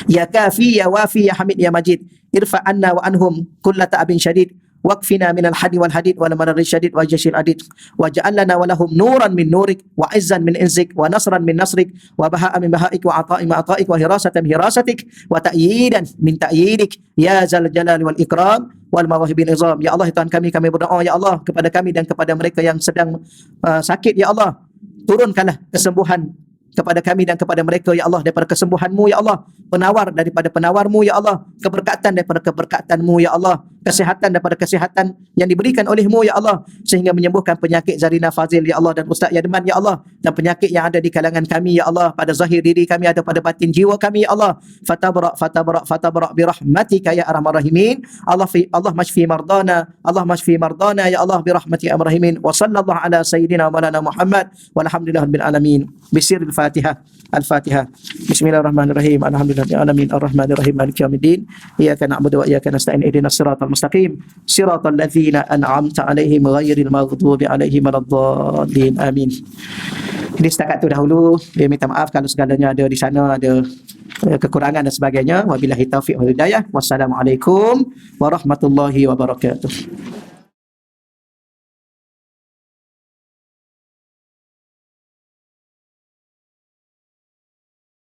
Ya kafi ya wafi ya hamid ya majid irfa anna wa anhum kulla ta'abin syadid waqfina minal hadi wal hadid wal marari syadid wa jashil adid waj'al lana wa lahum nuran min nurik wa izzan min izzik wa nasran min nasrik wa baha'a min bahaik wa ata'i ma ata'ik wa hirasatan min hirasatik wa ta'yidan min ta'yidik ya zal jalali wal ikram wal mawahibil izam. Ya Allah, Tuhan kami berdoa ya Allah kepada kami dan kepada mereka yang sedang sakit ya Allah, turunkanlah kesembuhan kepada kami dan kepada mereka ya Allah daripada kesembuhan-Mu ya Allah, penawar daripada penawar-Mu ya Allah, keberkatan daripada keberkatan-Mu ya Allah, kesihatan daripada kesihatan yang diberikan oleh-Mu ya Allah, sehingga menyembuhkan penyakit Zarina Fazil ya Allah dan Ustaz Yadman ya Allah, dan penyakit yang ada di kalangan kami ya Allah, pada zahir diri kami atau pada batin jiwa kami ya Allah. Fatabara birahmatika ya arhamar rahimin. Allah mashfi mardana ya Allah birahmatika ya arhamar rahimin. Wa sallallahu ala sayyidina wa maulana Muhammad walhamdulillahil alamin. Bisiril Al-Fatihah. Bismillahirrahmanirrahim. Alhamdulillahil alamin arrahmanirrahim maliki yaumiddin. Iyyaka na'budu wa iyyaka nasta'in. Ihdinas siratal mustaqim. Siratal ladzina an'amta 'alaihim ghairil maghdubi alaihim waladdallin. Amin. Jadi setakat itu dahulu, saya minta maaf kalau segalanya ada di sana ada kekurangan dan sebagainya. Wabillahi taufiq wal hidayah. Wassalamualaikum warahmatullahi wabarakatuh.